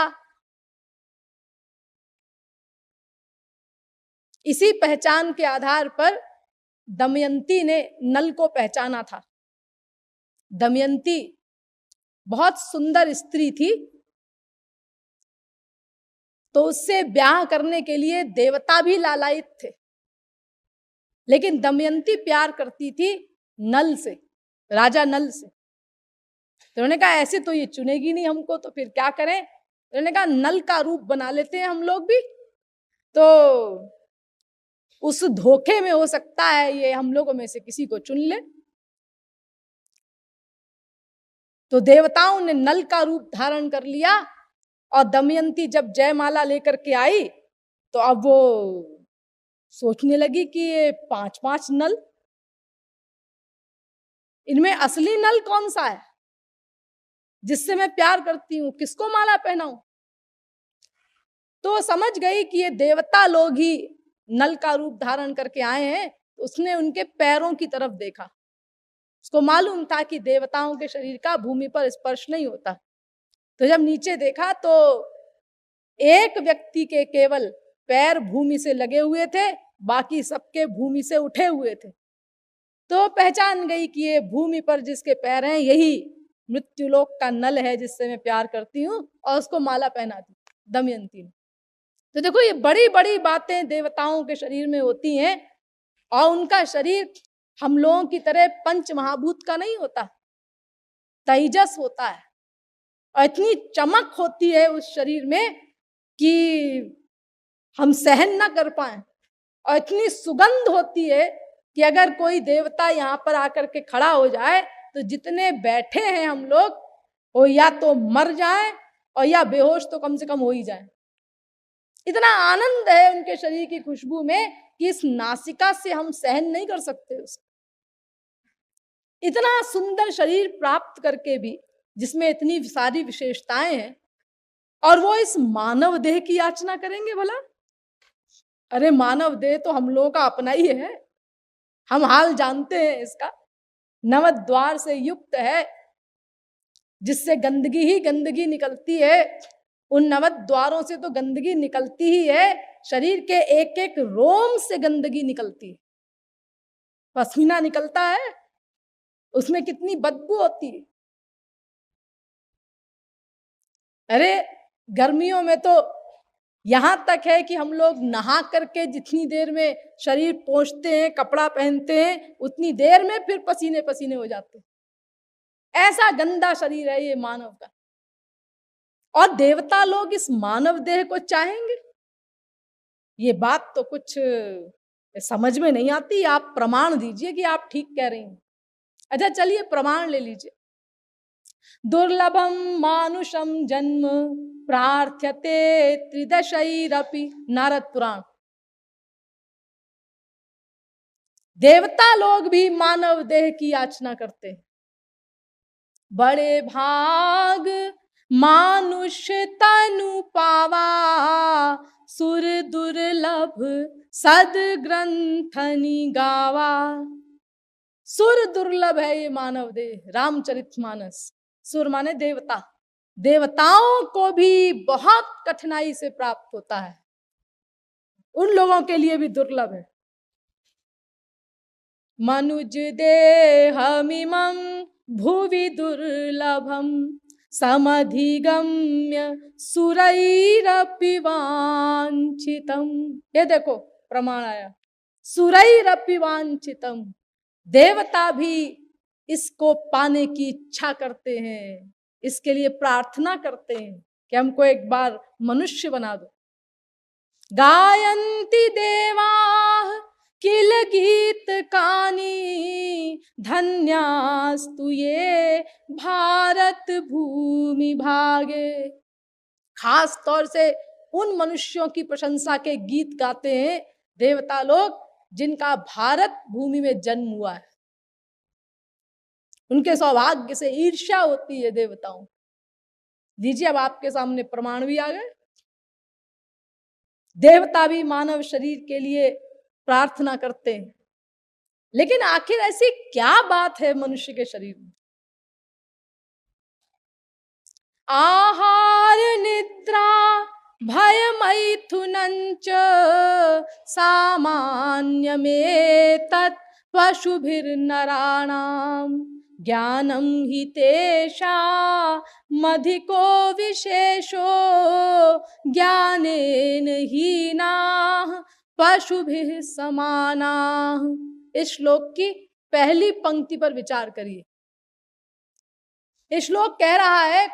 इसी पहचान के आधार पर दमयंती ने नल को पहचाना था। दमयंती बहुत सुंदर स्त्री थी, तो उससे ब्याह करने के लिए देवता भी लालायित थे, लेकिन दमयंती प्यार करती थी नल से, राजा नल से। तो उन्होंने कहा ऐसे तो ये चुनेगी नहीं हमको, तो फिर क्या करें? उन्होंने कहा नल का रूप बना लेते हैं हम लोग भी, तो उस धोखे में हो सकता है ये हम लोगों में से किसी को चुन ले। तो देवताओं ने नल का रूप धारण कर लिया, और दमयंती जब जयमाला लेकर के आई तो अब वो सोचने लगी कि ये 5-5 नल, इनमें असली नल कौन सा है जिससे मैं प्यार करती हूँ, किसको माला पहनाऊं? तो समझ गई कि ये देवता लोग ही नल का रूप धारण करके आए हैं। तो उसने उनके पैरों की तरफ देखा। उसको मालूम था कि देवताओं के शरीर का भूमि पर स्पर्श नहीं होता। तो जब नीचे देखा तो एक व्यक्ति के केवल पैर भूमि से लगे हुए थे, बाकी सबके भूमि से उठे हुए थे। तो पहचान गई कि ये भूमि पर जिसके पैर हैं यही मृत्युलोक का नल है जिससे मैं प्यार करती हूँ, और उसको माला पहना दी दमयंती ने। तो देखो, ये बड़ी बड़ी बातें देवताओं के शरीर में होती हैं, और उनका शरीर हम लोगों की तरह पंच महाभूत का नहीं होता, तेजस होता है। और इतनी चमक होती है उस शरीर में कि हम सहन ना कर पाए, और इतनी सुगंध होती है कि अगर कोई देवता यहाँ पर आकर के खड़ा हो जाए तो जितने बैठे हैं हम लोग वो या तो मर जाए और या बेहोश तो कम से कम हो ही जाए। इतना आनंद है उनके शरीर की खुशबू में कि इस नासिका से हम सहन नहीं कर सकते उसको। इतना सुंदर शरीर प्राप्त करके भी, जिसमें इतनी सारी विशेषताएं हैं, और वो इस मानव देह की याचना करेंगे भला? अरे मानव देह तो हम लोगों का अपना ही है, हम हाल जानते हैं इसका। नवद्वार से युक्त है, जिससे गंदगी ही गंदगी निकलती है। उन नवद्वारों से तो गंदगी निकलती ही है, शरीर के एक एक रोम से गंदगी निकलती है। पसीना निकलता है, उसमें कितनी बदबू होती है। अरे गर्मियों में तो यहां तक है कि हम लोग नहा करके जितनी देर में शरीर पोंछते हैं, कपड़ा पहनते हैं, उतनी देर में फिर पसीने पसीने हो जाते हैं। ऐसा गंदा शरीर है ये मानव का। और देवता लोग इस मानव देह को चाहेंगे? ये बात तो कुछ समझ में नहीं आती। आप प्रमाण दीजिए कि आप ठीक कह रही हैं। अच्छा चलिए प्रमाण ले लीजिए। दुर्लभम मानुषम जन्म प्रार्थ्यते त्रिदशैरपि, नारद पुराण। देवता लोग भी मानव देह की याचना करते हैं। बड़े भाग मानुष्य तनु पावा, सुर दुर्लभ सद ग्रंथनि गावा। सुर दुर्लभ है ये मानव देह। रामचरितमानस। सुर माने देवता, देवताओं को भी बहुत कठिनाई से प्राप्त होता है, उन लोगों के लिए भी दुर्लभ है। मनुज देहमिमं भुवि दुर्लभम, समधिगम्य सुरैरपि वांछितम। ये देखो प्रमाण आया, सुरैरपि वांछितम। देवता भी इसको पाने की इच्छा करते हैं, इसके लिए प्रार्थना करते हैं कि हमको एक बार मनुष्य बना दो। गायन्ति देवा किल गीत कानी, धन्यास्तु ये भारत भूमि भागे। खास तौर से उन मनुष्यों की प्रशंसा के गीत गाते हैं देवता लोग जिनका भारत भूमि में जन्म हुआ है। उनके सौभाग्य से ईर्ष्या होती है देवताओं। दीजिए, अब आपके सामने प्रमाण भी आ गए। देवता भी मानव शरीर के लिए प्रार्थना करते हैं, लेकिन आखिर ऐसी क्या बात है मनुष्य के शरीर में? आहार निद्रा भय मैथुनंच, सामान्य में तत् पशुभिर्नराणाम, ज्ञानम हि तेषा मधिको विशेषो, ज्ञानेन हीना पशुभिः समाना। इस श्लोक की पहली पंक्ति पर विचार करिए। इस श्लोक कह रहा है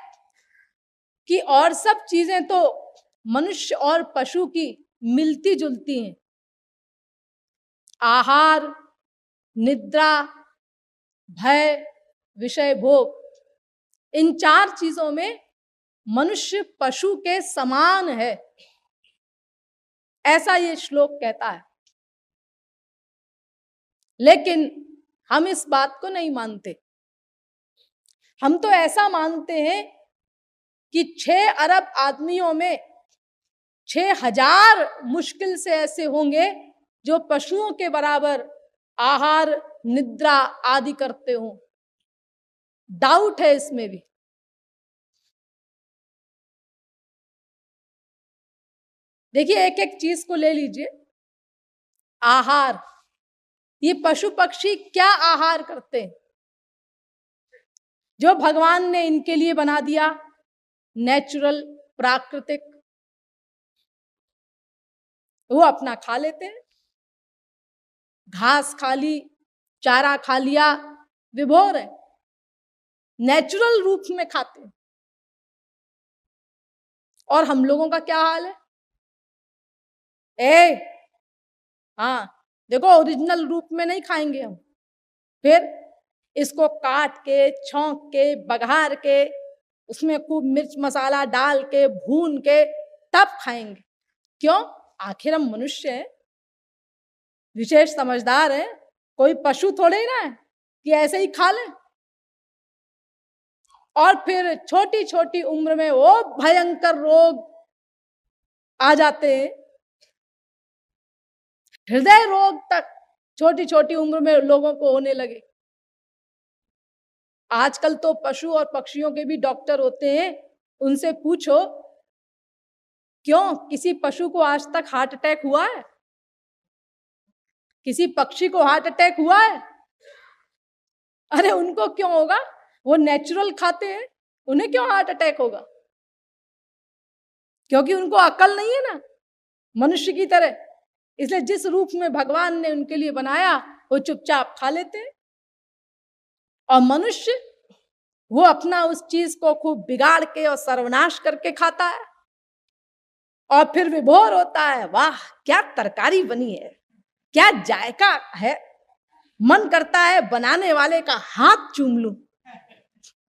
कि और सब चीजें तो मनुष्य और पशु की मिलती जुलती हैं। आहार, निद्रा, भय, विषय भोग, इन चार चीजों में मनुष्य पशु के समान है, ऐसा ये श्लोक कहता है। लेकिन हम इस बात को नहीं मानते। हम तो ऐसा मानते हैं कि 6 अरब आदमियों में 6,000 मुश्किल से ऐसे होंगे जो पशुओं के बराबर आहार, निद्रा आदि करते हो। डाउट है इसमें भी। देखिए, एक एक चीज को ले लीजिए। आहार, ये पशु पक्षी क्या आहार करते हैं? जो भगवान ने इनके लिए बना दिया, नेचुरल, प्राकृतिक, वो अपना खा लेते हैं। घास खा ली, चारा खा लिया, विभोर है, नेचुरल रूप में खाते हैं। और हम लोगों का क्या हाल है? हाँ, देखो, ओरिजिनल रूप में नहीं खाएंगे हम, फिर इसको काट के, छौंक के, बघार के, उसमें खूब मिर्च मसाला डाल के, भून के, तब खाएंगे। क्यों? आखिर हम मनुष्य हैं, विशेष समझदार हैं, कोई पशु थोड़े ना है कि ऐसे ही खा लें। और फिर छोटी छोटी उम्र में वो भयंकर रोग आ जाते हैं, हृदय रोग तक छोटी छोटी उम्र में लोगों को होने लगे। आजकल तो पशु और पक्षियों के भी डॉक्टर होते हैं, उनसे पूछो, क्यों किसी पशु को आज तक हार्ट अटैक हुआ है? किसी पक्षी को हार्ट अटैक हुआ है? अरे उनको क्यों होगा? वो नेचुरल खाते हैं, उन्हें क्यों हार्ट अटैक होगा? क्योंकि उनको अकल नहीं है ना, मनुष्य की तरह। इसलिए जिस रूप में भगवान ने उनके लिए बनाया, वो चुपचाप खा लेते हैं। और मनुष्य, वो अपना उस चीज को खूब बिगाड़ के और सर्वनाश करके खाता है, और फिर विभोर होता है, वाह क्या तरकारी बनी है, क्या जायका है, मन करता है बनाने वाले का हाथ चूम लूं।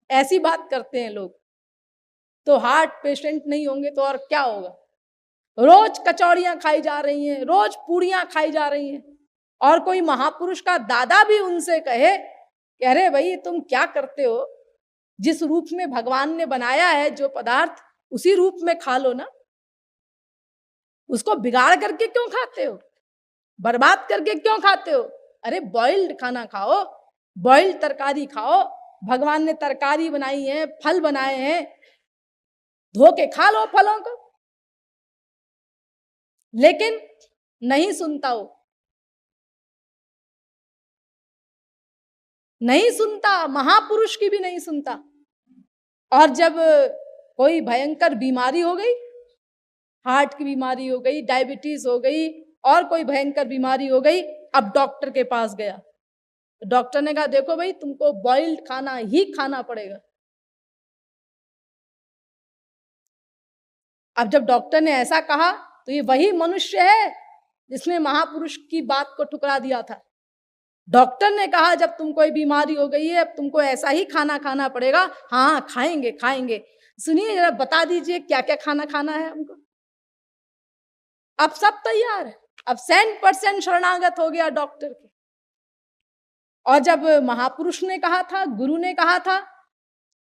ऐसी बात करते हैं लोग। तो हार्ट पेशेंट नहीं होंगे तो और क्या होगा? रोज कचौड़ियां खाई जा रही हैं, रोज पूड़ियां खाई जा रही हैं। और कोई महापुरुष का दादा भी उनसे कहे कि अरे भाई तुम क्या करते हो, जिस रूप में भगवान ने बनाया है जो पदार्थ, उसी रूप में खा लो ना, उसको बिगाड़ करके क्यों खाते हो, बर्बाद करके क्यों खाते हो? अरे बॉइल्ड खाना खाओ, बॉइल्ड तरकारी खाओ, भगवान ने तरकारी बनाई है, फल बनाए हैं, धो के खा लो फलों को। लेकिन नहीं सुनता हो, नहीं सुनता, महापुरुष की भी नहीं सुनता। और जब कोई भयंकर बीमारी हो गई, हार्ट की बीमारी हो गई, डायबिटीज हो गई, और कोई भयंकर बीमारी हो गई, अब डॉक्टर के पास गया, तो डॉक्टर ने कहा देखो भाई तुमको बॉइल्ड खाना ही खाना पड़ेगा। अब जब डॉक्टर ने ऐसा कहा तो ये वही मनुष्य है जिसने महापुरुष की बात को ठुकरा दिया था। डॉक्टर ने कहा जब तुम कोई बीमारी हो गई है, अब तुमको ऐसा ही खाना खाना पड़ेगा। हाँ खाएंगे खाएंगे। सुनिए जरा, बता दीजिए क्या क्या खाना खाना है हमको। अब सब तैयार है, अब 100% शरणागत हो गया डॉक्टर के। और जब महापुरुष ने कहा था, गुरु ने कहा था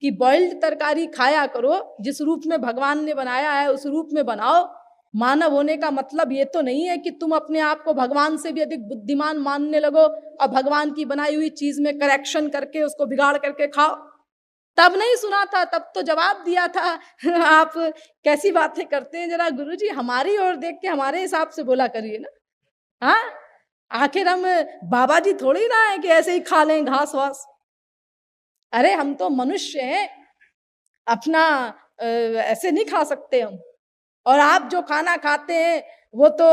कि बॉइल्ड तरकारी खाया करो, जिस रूप में भगवान ने बनाया है उस रूप में बनाओ। मानव होने का मतलब ये तो नहीं है कि तुम अपने आप को भगवान से भी अधिक बुद्धिमान मानने लगो और भगवान की बनाई हुई चीज में करेक्शन करके उसको बिगाड़ करके खाओ। तब नहीं सुना था, तब तो जवाब दिया था आप कैसी बातें करते हैं, जरा गुरुजी हमारी ओर देख के हमारे हिसाब से बोला करिए ना। हाँ, आखिर हम बाबा जी थोड़ी ना है कि ऐसे ही खा लें घास वास। अरे हम तो मनुष्य हैं, अपना ऐसे नहीं खा सकते हम। और आप जो खाना खाते हैं वो तो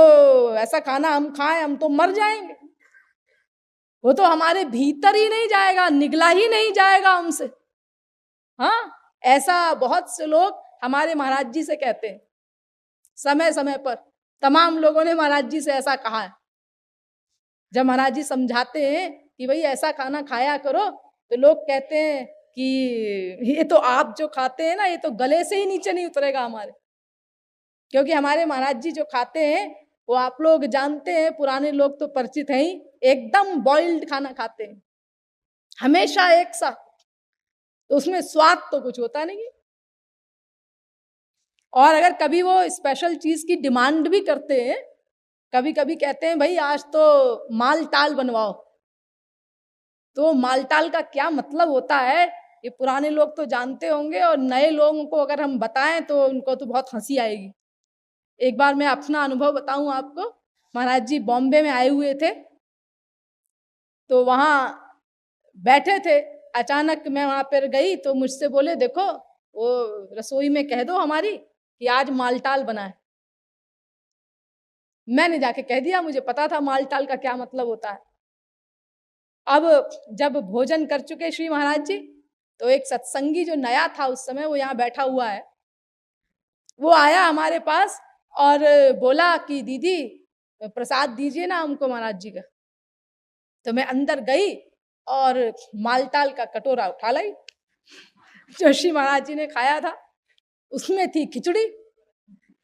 ऐसा खाना हम खाएं हम तो मर जाएंगे, वो तो हमारे भीतर ही नहीं जाएगा, निगला ही नहीं जाएगा हमसे। हाँ, ऐसा बहुत से लोग हमारे महाराज जी से कहते हैं, समय समय पर तमाम लोगों ने महाराज जी से ऐसा कहा है। जब महाराज जी समझाते हैं कि भाई ऐसा खाना खाया करो, तो लोग कहते हैं कि ये तो आप जो खाते हैं ना, ये तो गले से ही नीचे नहीं उतरेगा हमारे। क्योंकि हमारे महाराज जी जो खाते हैं वो आप लोग जानते हैं, पुराने लोग तो परिचित हैं ही, एकदम बॉइल्ड खाना खाते हैं हमेशा एक साथ, तो उसमें स्वाद तो कुछ होता नहीं है। और अगर कभी वो स्पेशल चीज की डिमांड भी करते हैं, कभी कभी कहते हैं भाई आज तो माल टाल बनवाओ, तो मालटाल का क्या मतलब होता है ये पुराने लोग तो जानते होंगे, और नए लोगों को अगर हम बताएं तो उनको तो बहुत हंसी आएगी। एक बार मैं अपना अनुभव बताऊं आपको। महाराज जी बॉम्बे में आए हुए थे, तो वहां बैठे थे, अचानक मैं वहां पर गई तो मुझसे बोले देखो वो रसोई में कह दो हमारी कि आज मालटाल बना है। मैंने जाके कह दिया, मुझे पता था मालटाल का क्या मतलब होता है। अब जब भोजन कर चुके श्री महाराज जी, तो एक सत्संगी जो नया था उस समय, वो यहाँ बैठा हुआ है, वो आया हमारे पास और बोला कि दीदी प्रसाद दीजिए ना हमको महाराज जी का। तो मैं अंदर गई और मालटाल का कटोरा उठा लाई, जो श्री महाराज जी ने खाया था। उसमें थी खिचड़ी,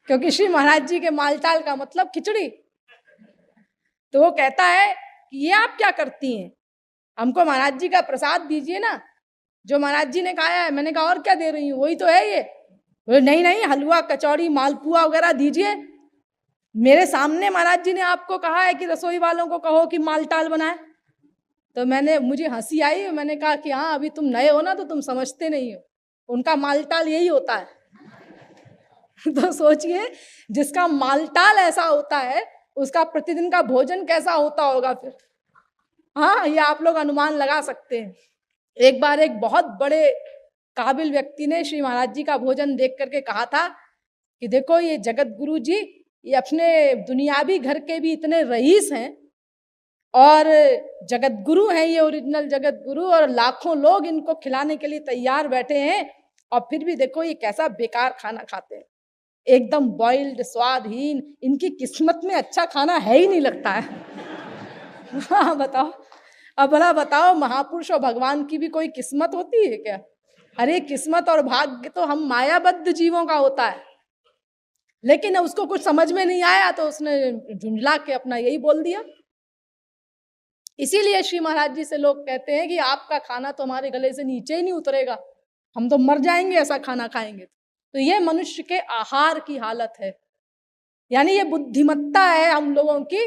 क्योंकि श्री महाराज जी के मालटाल का मतलब खिचड़ी। तो वो कहता है कि ये आप क्या करती हैं, हमको महाराज जी का प्रसाद दीजिए ना, जो महाराज जी ने खाया है। मैंने कहा और क्या दे रही हूँ, वही तो है ये। बोले नहीं नहीं, हलवा कचौड़ी मालपुआ वगैरह दीजिए। मेरे सामने महाराज जी ने आपको कहा है कि रसोई वालों को कहो कि मालटाल बनाए। तो मुझे हंसी आई, मैंने कहा कि हाँ अभी तुम नए हो ना तो तुम समझते नहीं हो, उनका मालटाल यही होता है। तो सोचिए जिसका मालटाल ऐसा होता है उसका प्रतिदिन का भोजन कैसा होता होगा फिर। हाँ, ये आप लोग अनुमान लगा सकते हैं। एक बार एक बहुत बड़े काबिल व्यक्ति ने श्री महाराज जी का भोजन देख करके कहा था कि देखो ये जगत गुरु जी, ये अपने दुनियावी घर के भी इतने रईस हैं और जगत गुरु हैं, ये ओरिजिनल जगत गुरु, और लाखों लोग इनको खिलाने के लिए तैयार बैठे हैं, और फिर भी देखो ये कैसा बेकार खाना खाते हैं, एकदम बॉइल्ड, स्वादहीन, इनकी किस्मत में अच्छा खाना है ही नहीं लगता है। हाँ बताओ, अब भला बताओ महापुरुष और भगवान की भी कोई किस्मत होती है क्या? अरे किस्मत और भाग्य तो हम मायाबद्ध जीवों का होता है। लेकिन उसको कुछ समझ में नहीं आया तो उसने झुंझला के अपना यही बोल दिया। इसीलिए श्री महाराज जी से लोग कहते हैं कि आपका खाना तो हमारे गले से नीचे ही नहीं उतरेगा, हम तो मर जाएंगे ऐसा खाना खाएंगे। तो ये मनुष्य के आहार की हालत है, यानी ये बुद्धिमत्ता है हम लोगों की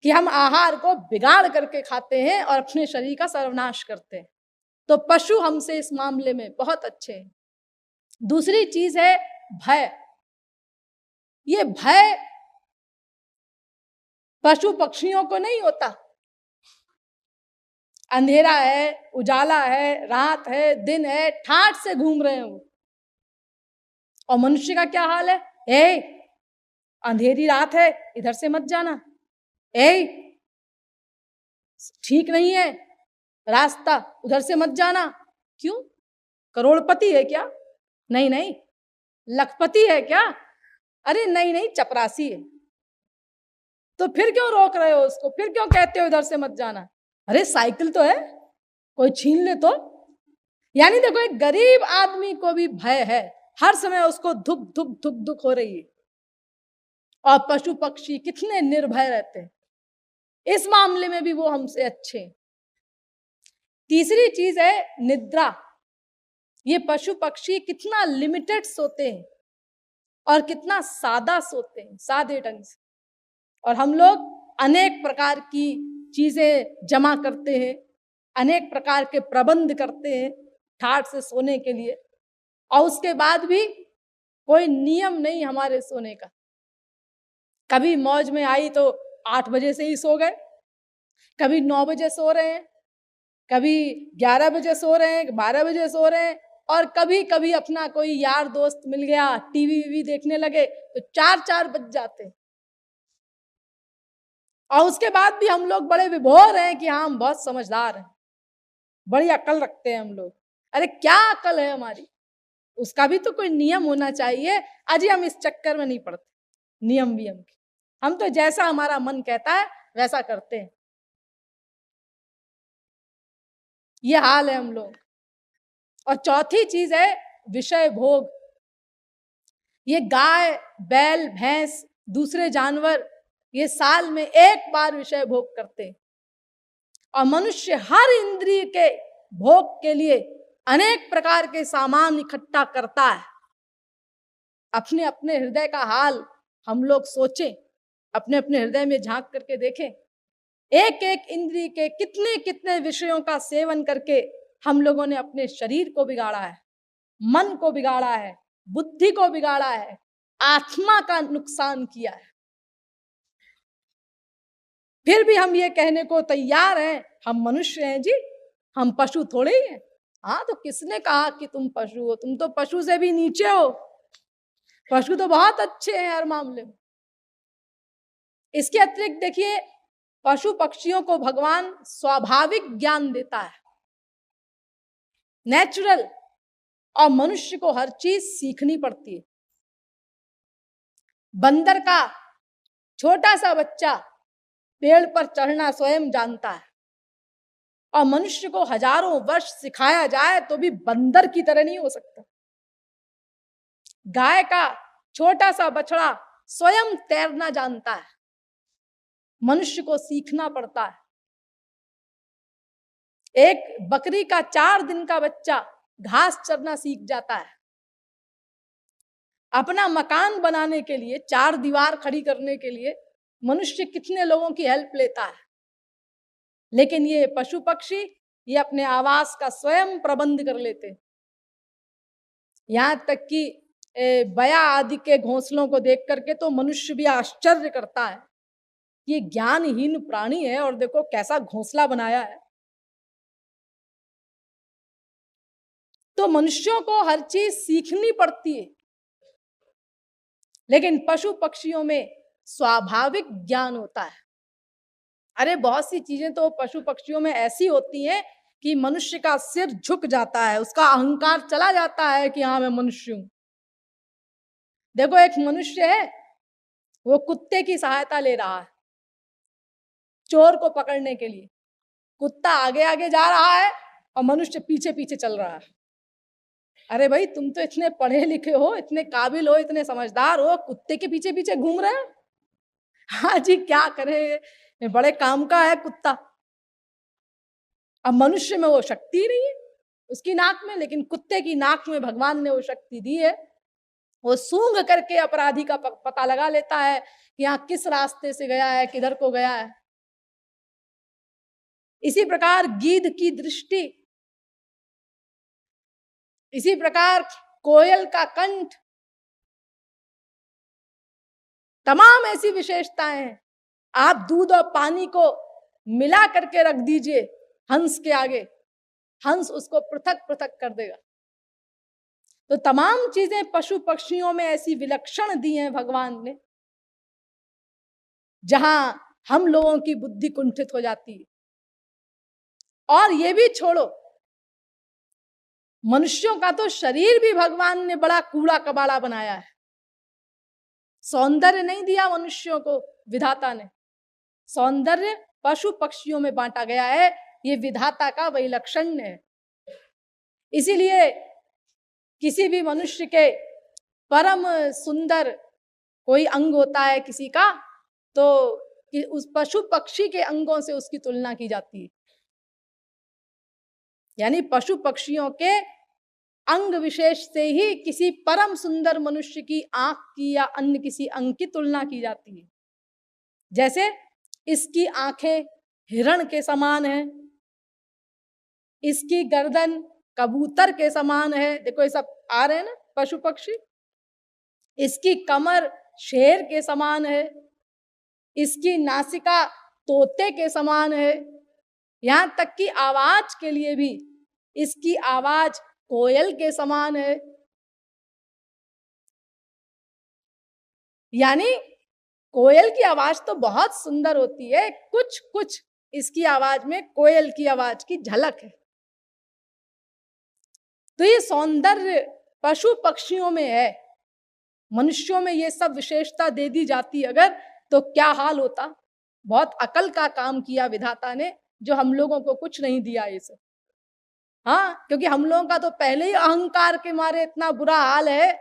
कि हम आहार को बिगाड़ करके खाते हैं और अपने शरीर का सर्वनाश करते हैं। तो पशु हमसे इस मामले में बहुत अच्छे हैं। दूसरी चीज है भय। ये भय पशु पक्षियों को नहीं होता। अंधेरा है, उजाला है, रात है, दिन है, ठाठ से घूम रहे हैं वो। और मनुष्य का क्या हाल है, ए अंधेरी रात है इधर से मत जाना, ए ठीक नहीं है रास्ता उधर से मत जाना। क्यों? करोड़पति है क्या? नहीं नहीं। लखपति है क्या? अरे नहीं नहीं, चपरासी है। तो फिर क्यों रोक रहे हो उसको, फिर क्यों कहते हो इधर से मत जाना? अरे साइकिल तो है, कोई छीन ले तो। यानी देखो एक गरीब आदमी को भी भय है, हर समय उसको धुक धुक धुक धुक हो रही है। और पशु पक्षी कितने निर्भय रहते हैं, इस मामले में भी वो हमसे अच्छे हैं। तीसरी चीज है निद्रा। ये पशु पक्षी कितना लिमिटेड सोते हैं और कितना सादा सोते हैं, सादे ढंग से। और हम लोग अनेक प्रकार की चीजें जमा करते हैं, अनेक प्रकार के प्रबंध करते हैं ठाठ से सोने के लिए, और उसके बाद भी कोई नियम नहीं हमारे सोने का। कभी मौज में आई तो 8 बजे से ही सो गए, कभी 9 बजे सो रहे हैं, कभी 11 बजे सो रहे हैं, 12 बजे सो रहे हैं, और कभी कभी अपना कोई यार दोस्त मिल गया, टीवी वीवी देखने लगे तो 4-4 बज जाते हैं। और उसके बाद भी हम लोग बड़े विभोर हैं कि हाँ हम बहुत समझदार हैं, बड़ी अकल रखते हैं हम लोग। अरे क्या अकल है हमारी, उसका भी तो कोई नियम होना चाहिए। अजी हम इस चक्कर में नहीं पड़ते नियम वियम के, हम तो जैसा हमारा मन कहता है वैसा करते हैं। ये हाल है हम लोग। और चौथी चीज है विषय भोग। ये गाय, बैल, भैंस, दूसरे जानवर ये साल में एक बार विषय भोग करते हैं, और मनुष्य हर इंद्रिय के भोग के लिए अनेक प्रकार के सामान इकट्ठा करता है। अपने अपने हृदय का हाल हम लोग सोचें, अपने अपने हृदय में झांक करके देखें। एक एक इंद्री के कितने कितने विषयों का सेवन करके हम लोगों ने अपने शरीर को बिगाड़ा है, मन को बिगाड़ा है, बुद्धि को बिगाड़ा है, आत्मा का नुकसान किया है। फिर भी हम ये कहने को तैयार हैं हम मनुष्य हैं जी, हम पशु थोड़े ही हैं। हाँ, तो किसने कहा कि तुम पशु हो? तुम तो पशु से भी नीचे हो। पशु तो बहुत अच्छे हैं हर मामले में। इसके अतिरिक्त देखिए, पशु पक्षियों को भगवान स्वाभाविक ज्ञान देता है, नेचुरल, और मनुष्य को हर चीज सीखनी पड़ती है। बंदर का छोटा सा बच्चा पेड़ पर चढ़ना स्वयं जानता है, और मनुष्य को हजारों वर्ष सिखाया जाए तो भी बंदर की तरह नहीं हो सकता। गाय का छोटा सा बछड़ा स्वयं तैरना जानता है, मनुष्य को सीखना पड़ता है। एक बकरी का 4 दिन का बच्चा घास चरना सीख जाता है। अपना मकान बनाने के लिए, 4 दीवार खड़ी करने के लिए मनुष्य कितने लोगों की हेल्प लेता है, लेकिन ये पशु पक्षी ये अपने आवास का स्वयं प्रबंध कर लेते। यहां तक कि बया आदि के घोंसलों को देख करके तो मनुष्य भी आश्चर्य करता है, ये ज्ञानहीन प्राणी है और देखो कैसा घोंसला बनाया है। तो मनुष्यों को हर चीज सीखनी पड़ती है, लेकिन पशु पक्षियों में स्वाभाविक ज्ञान होता है। अरे बहुत सी चीजें तो पशु पक्षियों में ऐसी होती हैं कि मनुष्य का सिर झुक जाता है, उसका अहंकार चला जाता है कि हाँ मैं मनुष्य हूं। देखो एक मनुष्य है, वो कुत्ते की सहायता ले रहा है चोर को पकड़ने के लिए। कुत्ता आगे आगे जा रहा है और मनुष्य पीछे पीछे चल रहा है। अरे भाई तुम तो इतने पढ़े लिखे हो, इतने काबिल हो, इतने समझदार हो, कुत्ते के पीछे पीछे घूम रहे हो। हाँ जी, क्या करे, बड़े काम का है कुत्ता। अब मनुष्य में वो शक्ति नहीं है उसकी नाक में, लेकिन कुत्ते की नाक में भगवान ने वो शक्ति दी है। वो सूंघ करके अपराधी का पता लगा लेता है कि यहाँ किस रास्ते से गया है, किधर को गया है। इसी प्रकार गीध की दृष्टि, इसी प्रकार कोयल का कंठ, तमाम ऐसी विशेषताएं हैं। आप दूध और पानी को मिला करके रख दीजिए हंस के आगे, हंस उसको पृथक पृथक कर देगा। तो तमाम चीजें पशु पक्षियों में ऐसी विलक्षण दी हैं भगवान ने, जहां हम लोगों की बुद्धि कुंठित हो जाती है। और ये भी छोड़ो, मनुष्यों का तो शरीर भी भगवान ने बड़ा कूड़ा कबाड़ा बनाया है। सौंदर्य नहीं दिया मनुष्यों को विधाता ने, सौंदर्य पशु पक्षियों में बांटा गया है। ये विधाता का वैलक्षण्य है। इसीलिए किसी भी मनुष्य के परम सुंदर कोई अंग होता है किसी का, तो उस पशु पक्षी के अंगों से उसकी तुलना की जाती है। यानी पशु पक्षियों के अंग विशेष से ही किसी परम सुंदर मनुष्य की आंख की या अन्य किसी अंग की तुलना की जाती है। जैसे इसकी आंखें हिरण के समान है, इसकी गर्दन कबूतर के समान है। देखो ये सब आ रहे हैं ना पशु पक्षी। इसकी कमर शेर के समान है, इसकी नासिका तोते के समान है। यहां तक कि आवाज के लिए भी इसकी आवाज कोयल के समान है। यानी कोयल की आवाज तो बहुत सुंदर होती है, कुछ कुछ इसकी आवाज में कोयल की आवाज की झलक है। तो ये सौंदर्य पशु पक्षियों में है, मनुष्यों में ये सब विशेषता दे दी जाती अगर, तो क्या हाल होता। बहुत अकल का काम किया विधाता ने, जो हम लोगों को कुछ नहीं दिया ये सब। हाँ, क्योंकि हम लोगों का तो पहले ही अहंकार के मारे इतना बुरा हाल है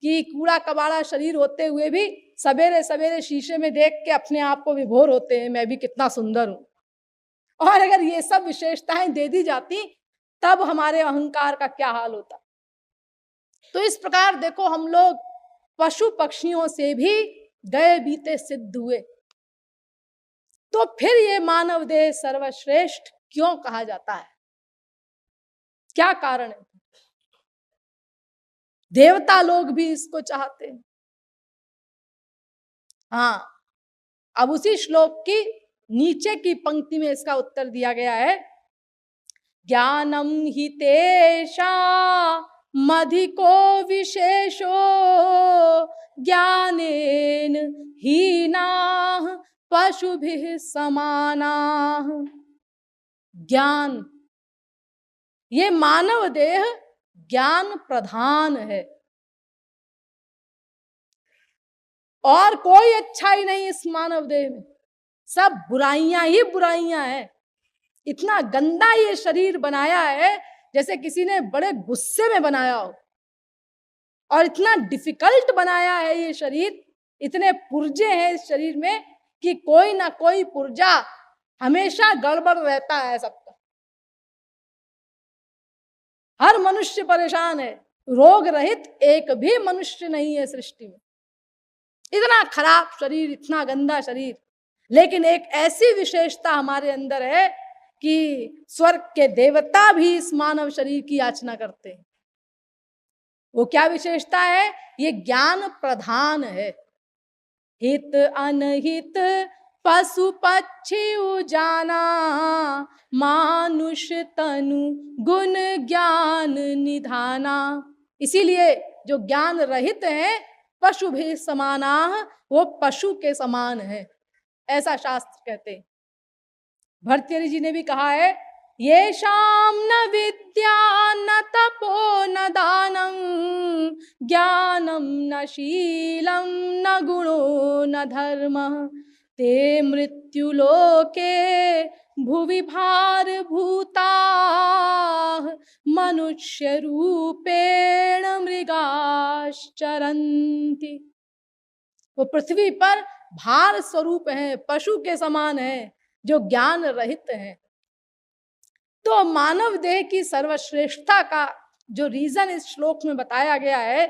कि कूड़ा कबाड़ा शरीर होते हुए भी सवेरे सवेरे शीशे में देख के अपने आप को विभोर होते हैं, मैं भी कितना सुंदर हूं। और अगर ये सब विशेषताएं दे दी जाती तब हमारे अहंकार का क्या हाल होता। तो इस प्रकार देखो हम लोग पशु पक्षियों से भी गए बीते सिद्ध हुए, तो फिर ये मानव देह सर्वश्रेष्ठ क्यों कहा जाता है? क्या कारण है? देवता लोग भी इसको चाहते हैं। हाँ, अब उसी श्लोक की नीचे की पंक्ति में इसका उत्तर दिया गया है, ज्ञानम हि तेषा मधिको विशेषो ज्ञानेन हीनाः पशुभिः समानाः। ज्ञान, ये मानव देह ज्ञान प्रधान है और कोई अच्छाई नहीं इस मानव देह में, सब बुराइयां ही बुराइयां हैं। इतना गंदा ये शरीर बनाया है जैसे किसी ने बड़े गुस्से में बनाया हो, और इतना डिफिकल्ट बनाया है ये शरीर, इतने पुर्जे हैं इस शरीर में कि कोई ना कोई पुर्जा हमेशा गड़बड़ रहता है सबका। हर मनुष्य परेशान है, रोग रहित एक भी मनुष्य नहीं है सृष्टि में। इतना खराब शरीर, इतना गंदा शरीर, लेकिन एक ऐसी विशेषता हमारे अंदर है कि स्वर्ग के देवता भी इस मानव शरीर की याचना करते हैं। वो क्या विशेषता है? ये ज्ञान प्रधान है। हित अनहित पशु पक्षी उजाना, मानुष तनु गुण ज्ञान निधाना। इसीलिए जो ज्ञान रहित है पशु भी समाना, वो पशु के समान है, ऐसा शास्त्र कहते हैं। भर्तृहरि जी ने भी कहा है, ये शाम न विद्या न तपो न दानम, ज्ञानम न शीलम न गुणो न धर्म, ते मृत्यु लोके भुवि भार भूता, मनुष्य रूपेण मृगाश्चरन्ति। वो पृथ्वी पर भार स्वरूप है, पशु के समान है, जो ज्ञान रहित है। तो मानव देह की सर्वश्रेष्ठता का जो रीजन इस श्लोक में बताया गया है,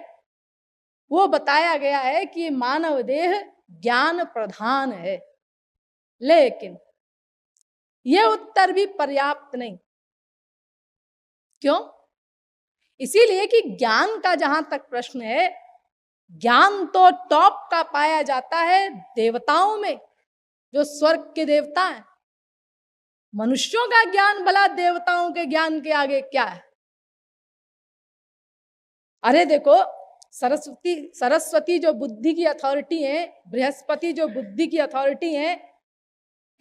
वो बताया गया है कि मानव देह ज्ञान प्रधान है। लेकिन यह उत्तर भी पर्याप्त नहीं। क्यों? इसीलिए कि ज्ञान का जहां तक प्रश्न है, ज्ञान तो टॉप का पाया जाता है देवताओं में, जो स्वर्ग के देवता हैं। मनुष्यों का ज्ञान भला देवताओं के ज्ञान के आगे क्या है? अरे देखो, सरस्वती जो बुद्धि की अथॉरिटी है, बृहस्पति जो बुद्धि की अथॉरिटी है,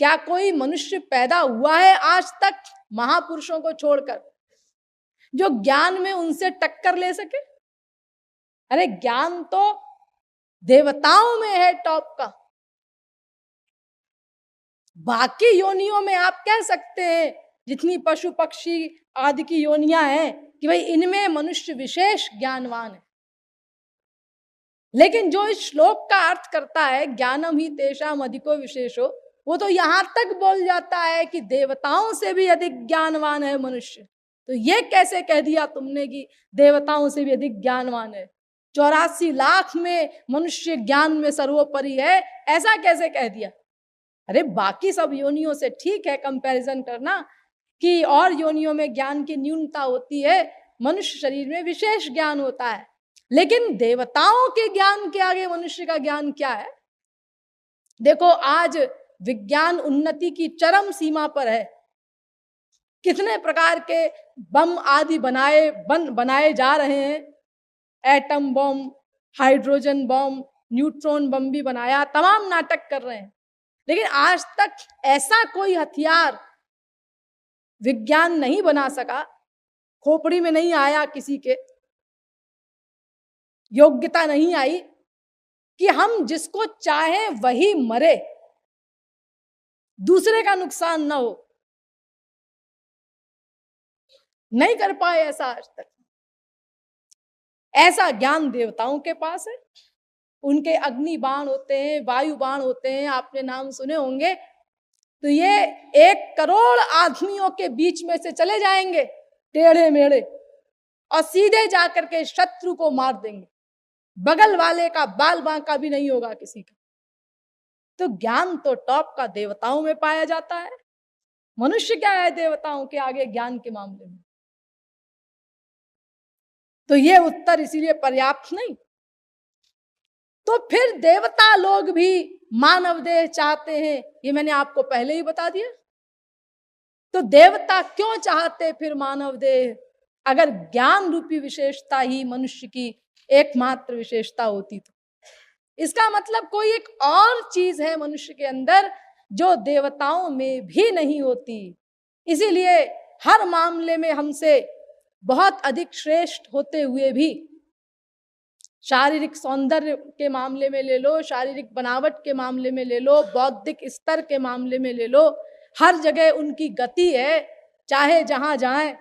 क्या कोई मनुष्य पैदा हुआ है आज तक महापुरुषों को छोड़कर जो ज्ञान में उनसे टक्कर ले सके? अरे ज्ञान तो देवताओं में है टॉप का। बाकी योनियों में आप कह सकते हैं, जितनी पशु पक्षी आदि की योनियां हैं, कि भाई इनमें मनुष्य विशेष ज्ञानवान है। लेकिन जो इस श्लोक का अर्थ करता है, ज्ञानम ही तेषाम अधिको विशेषो, वो तो यहां तक बोल जाता है कि देवताओं से भी अधिक ज्ञानवान है मनुष्य। तो ये कैसे कह दिया तुमने कि देवताओं से भी अधिक ज्ञानवान है? 84 लाख में मनुष्य ज्ञान में सर्वोपरि है, ऐसा कैसे कह दिया? अरे बाकी सब योनियों से ठीक है कंपैरिजन करना कि और योनियों में ज्ञान की न्यूनता होती है, मनुष्य शरीर में विशेष ज्ञान होता है, लेकिन देवताओं के ज्ञान के आगे मनुष्य का ज्ञान क्या है? देखो, आज विज्ञान उन्नति की चरम सीमा पर है। कितने प्रकार के बम आदि बनाए जा रहे हैं। Atom bomb, hydrogen bomb, neutron bomb भी बनाया, तमाम नाटक कर रहे हैं। लेकिन आज तक ऐसा कोई हथियार विज्ञान नहीं बना सका, खोपड़ी में नहीं आया, किसी के योग्यता नहीं आई कि हम जिसको चाहे वही मरे, दूसरे का नुकसान ना हो। नहीं कर पाए ऐसा आज तक। ऐसा ज्ञान देवताओं के पास है। उनके अग्नि बाण होते हैं, वायु बाण होते हैं, आपने नाम सुने होंगे। तो ये 1 करोड़ आदमियों के बीच में से चले जाएंगे टेढ़े मेढ़े, और सीधे जाकर के शत्रु को मार देंगे। बगल वाले का बाल बांका भी नहीं होगा किसी का। तो ज्ञान तो टॉप का देवताओं में पाया जाता है। मनुष्य क्या है देवताओं के आगे ज्ञान के मामले में? तो ये उत्तर इसीलिए पर्याप्त नहीं। तो फिर देवता लोग भी मानव देह चाहते हैं, ये मैंने आपको पहले ही बता दिया। तो देवता क्यों चाहते फिर मानव देह, अगर ज्ञान रूपी विशेषता ही मनुष्य की एकमात्र विशेषता होती तो? इसका मतलब कोई एक और चीज है मनुष्य के अंदर जो देवताओं में भी नहीं होती। इसीलिए हर मामले में हमसे बहुत अधिक श्रेष्ठ होते हुए भी, शारीरिक सौंदर्य के मामले में ले लो, शारीरिक बनावट के मामले में ले लो, बौद्धिक स्तर के मामले में ले लो, हर जगह उनकी गति है, चाहे जहां जाएं।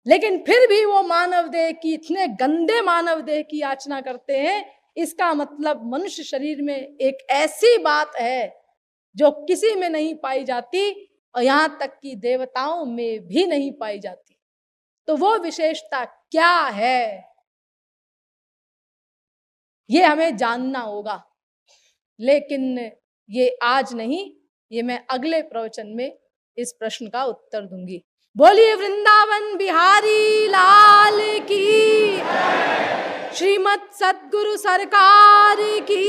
लेकिन फिर भी वो मानव देह की, इतने गंदे मानव देह की याचना करते हैं। इसका मतलब मनुष्य शरीर में एक ऐसी बात है जो किसी में नहीं पाई जाती और यहां तक कि देवताओं में भी नहीं पाई जाती। तो वो विशेषता क्या है, ये हमें जानना होगा। लेकिन ये आज नहीं, ये मैं अगले प्रवचन में इस प्रश्न का उत्तर दूंगी। बोलिए वृंदावन बिहारी लाल की, श्रीमद् सद्गुरु सरकार की।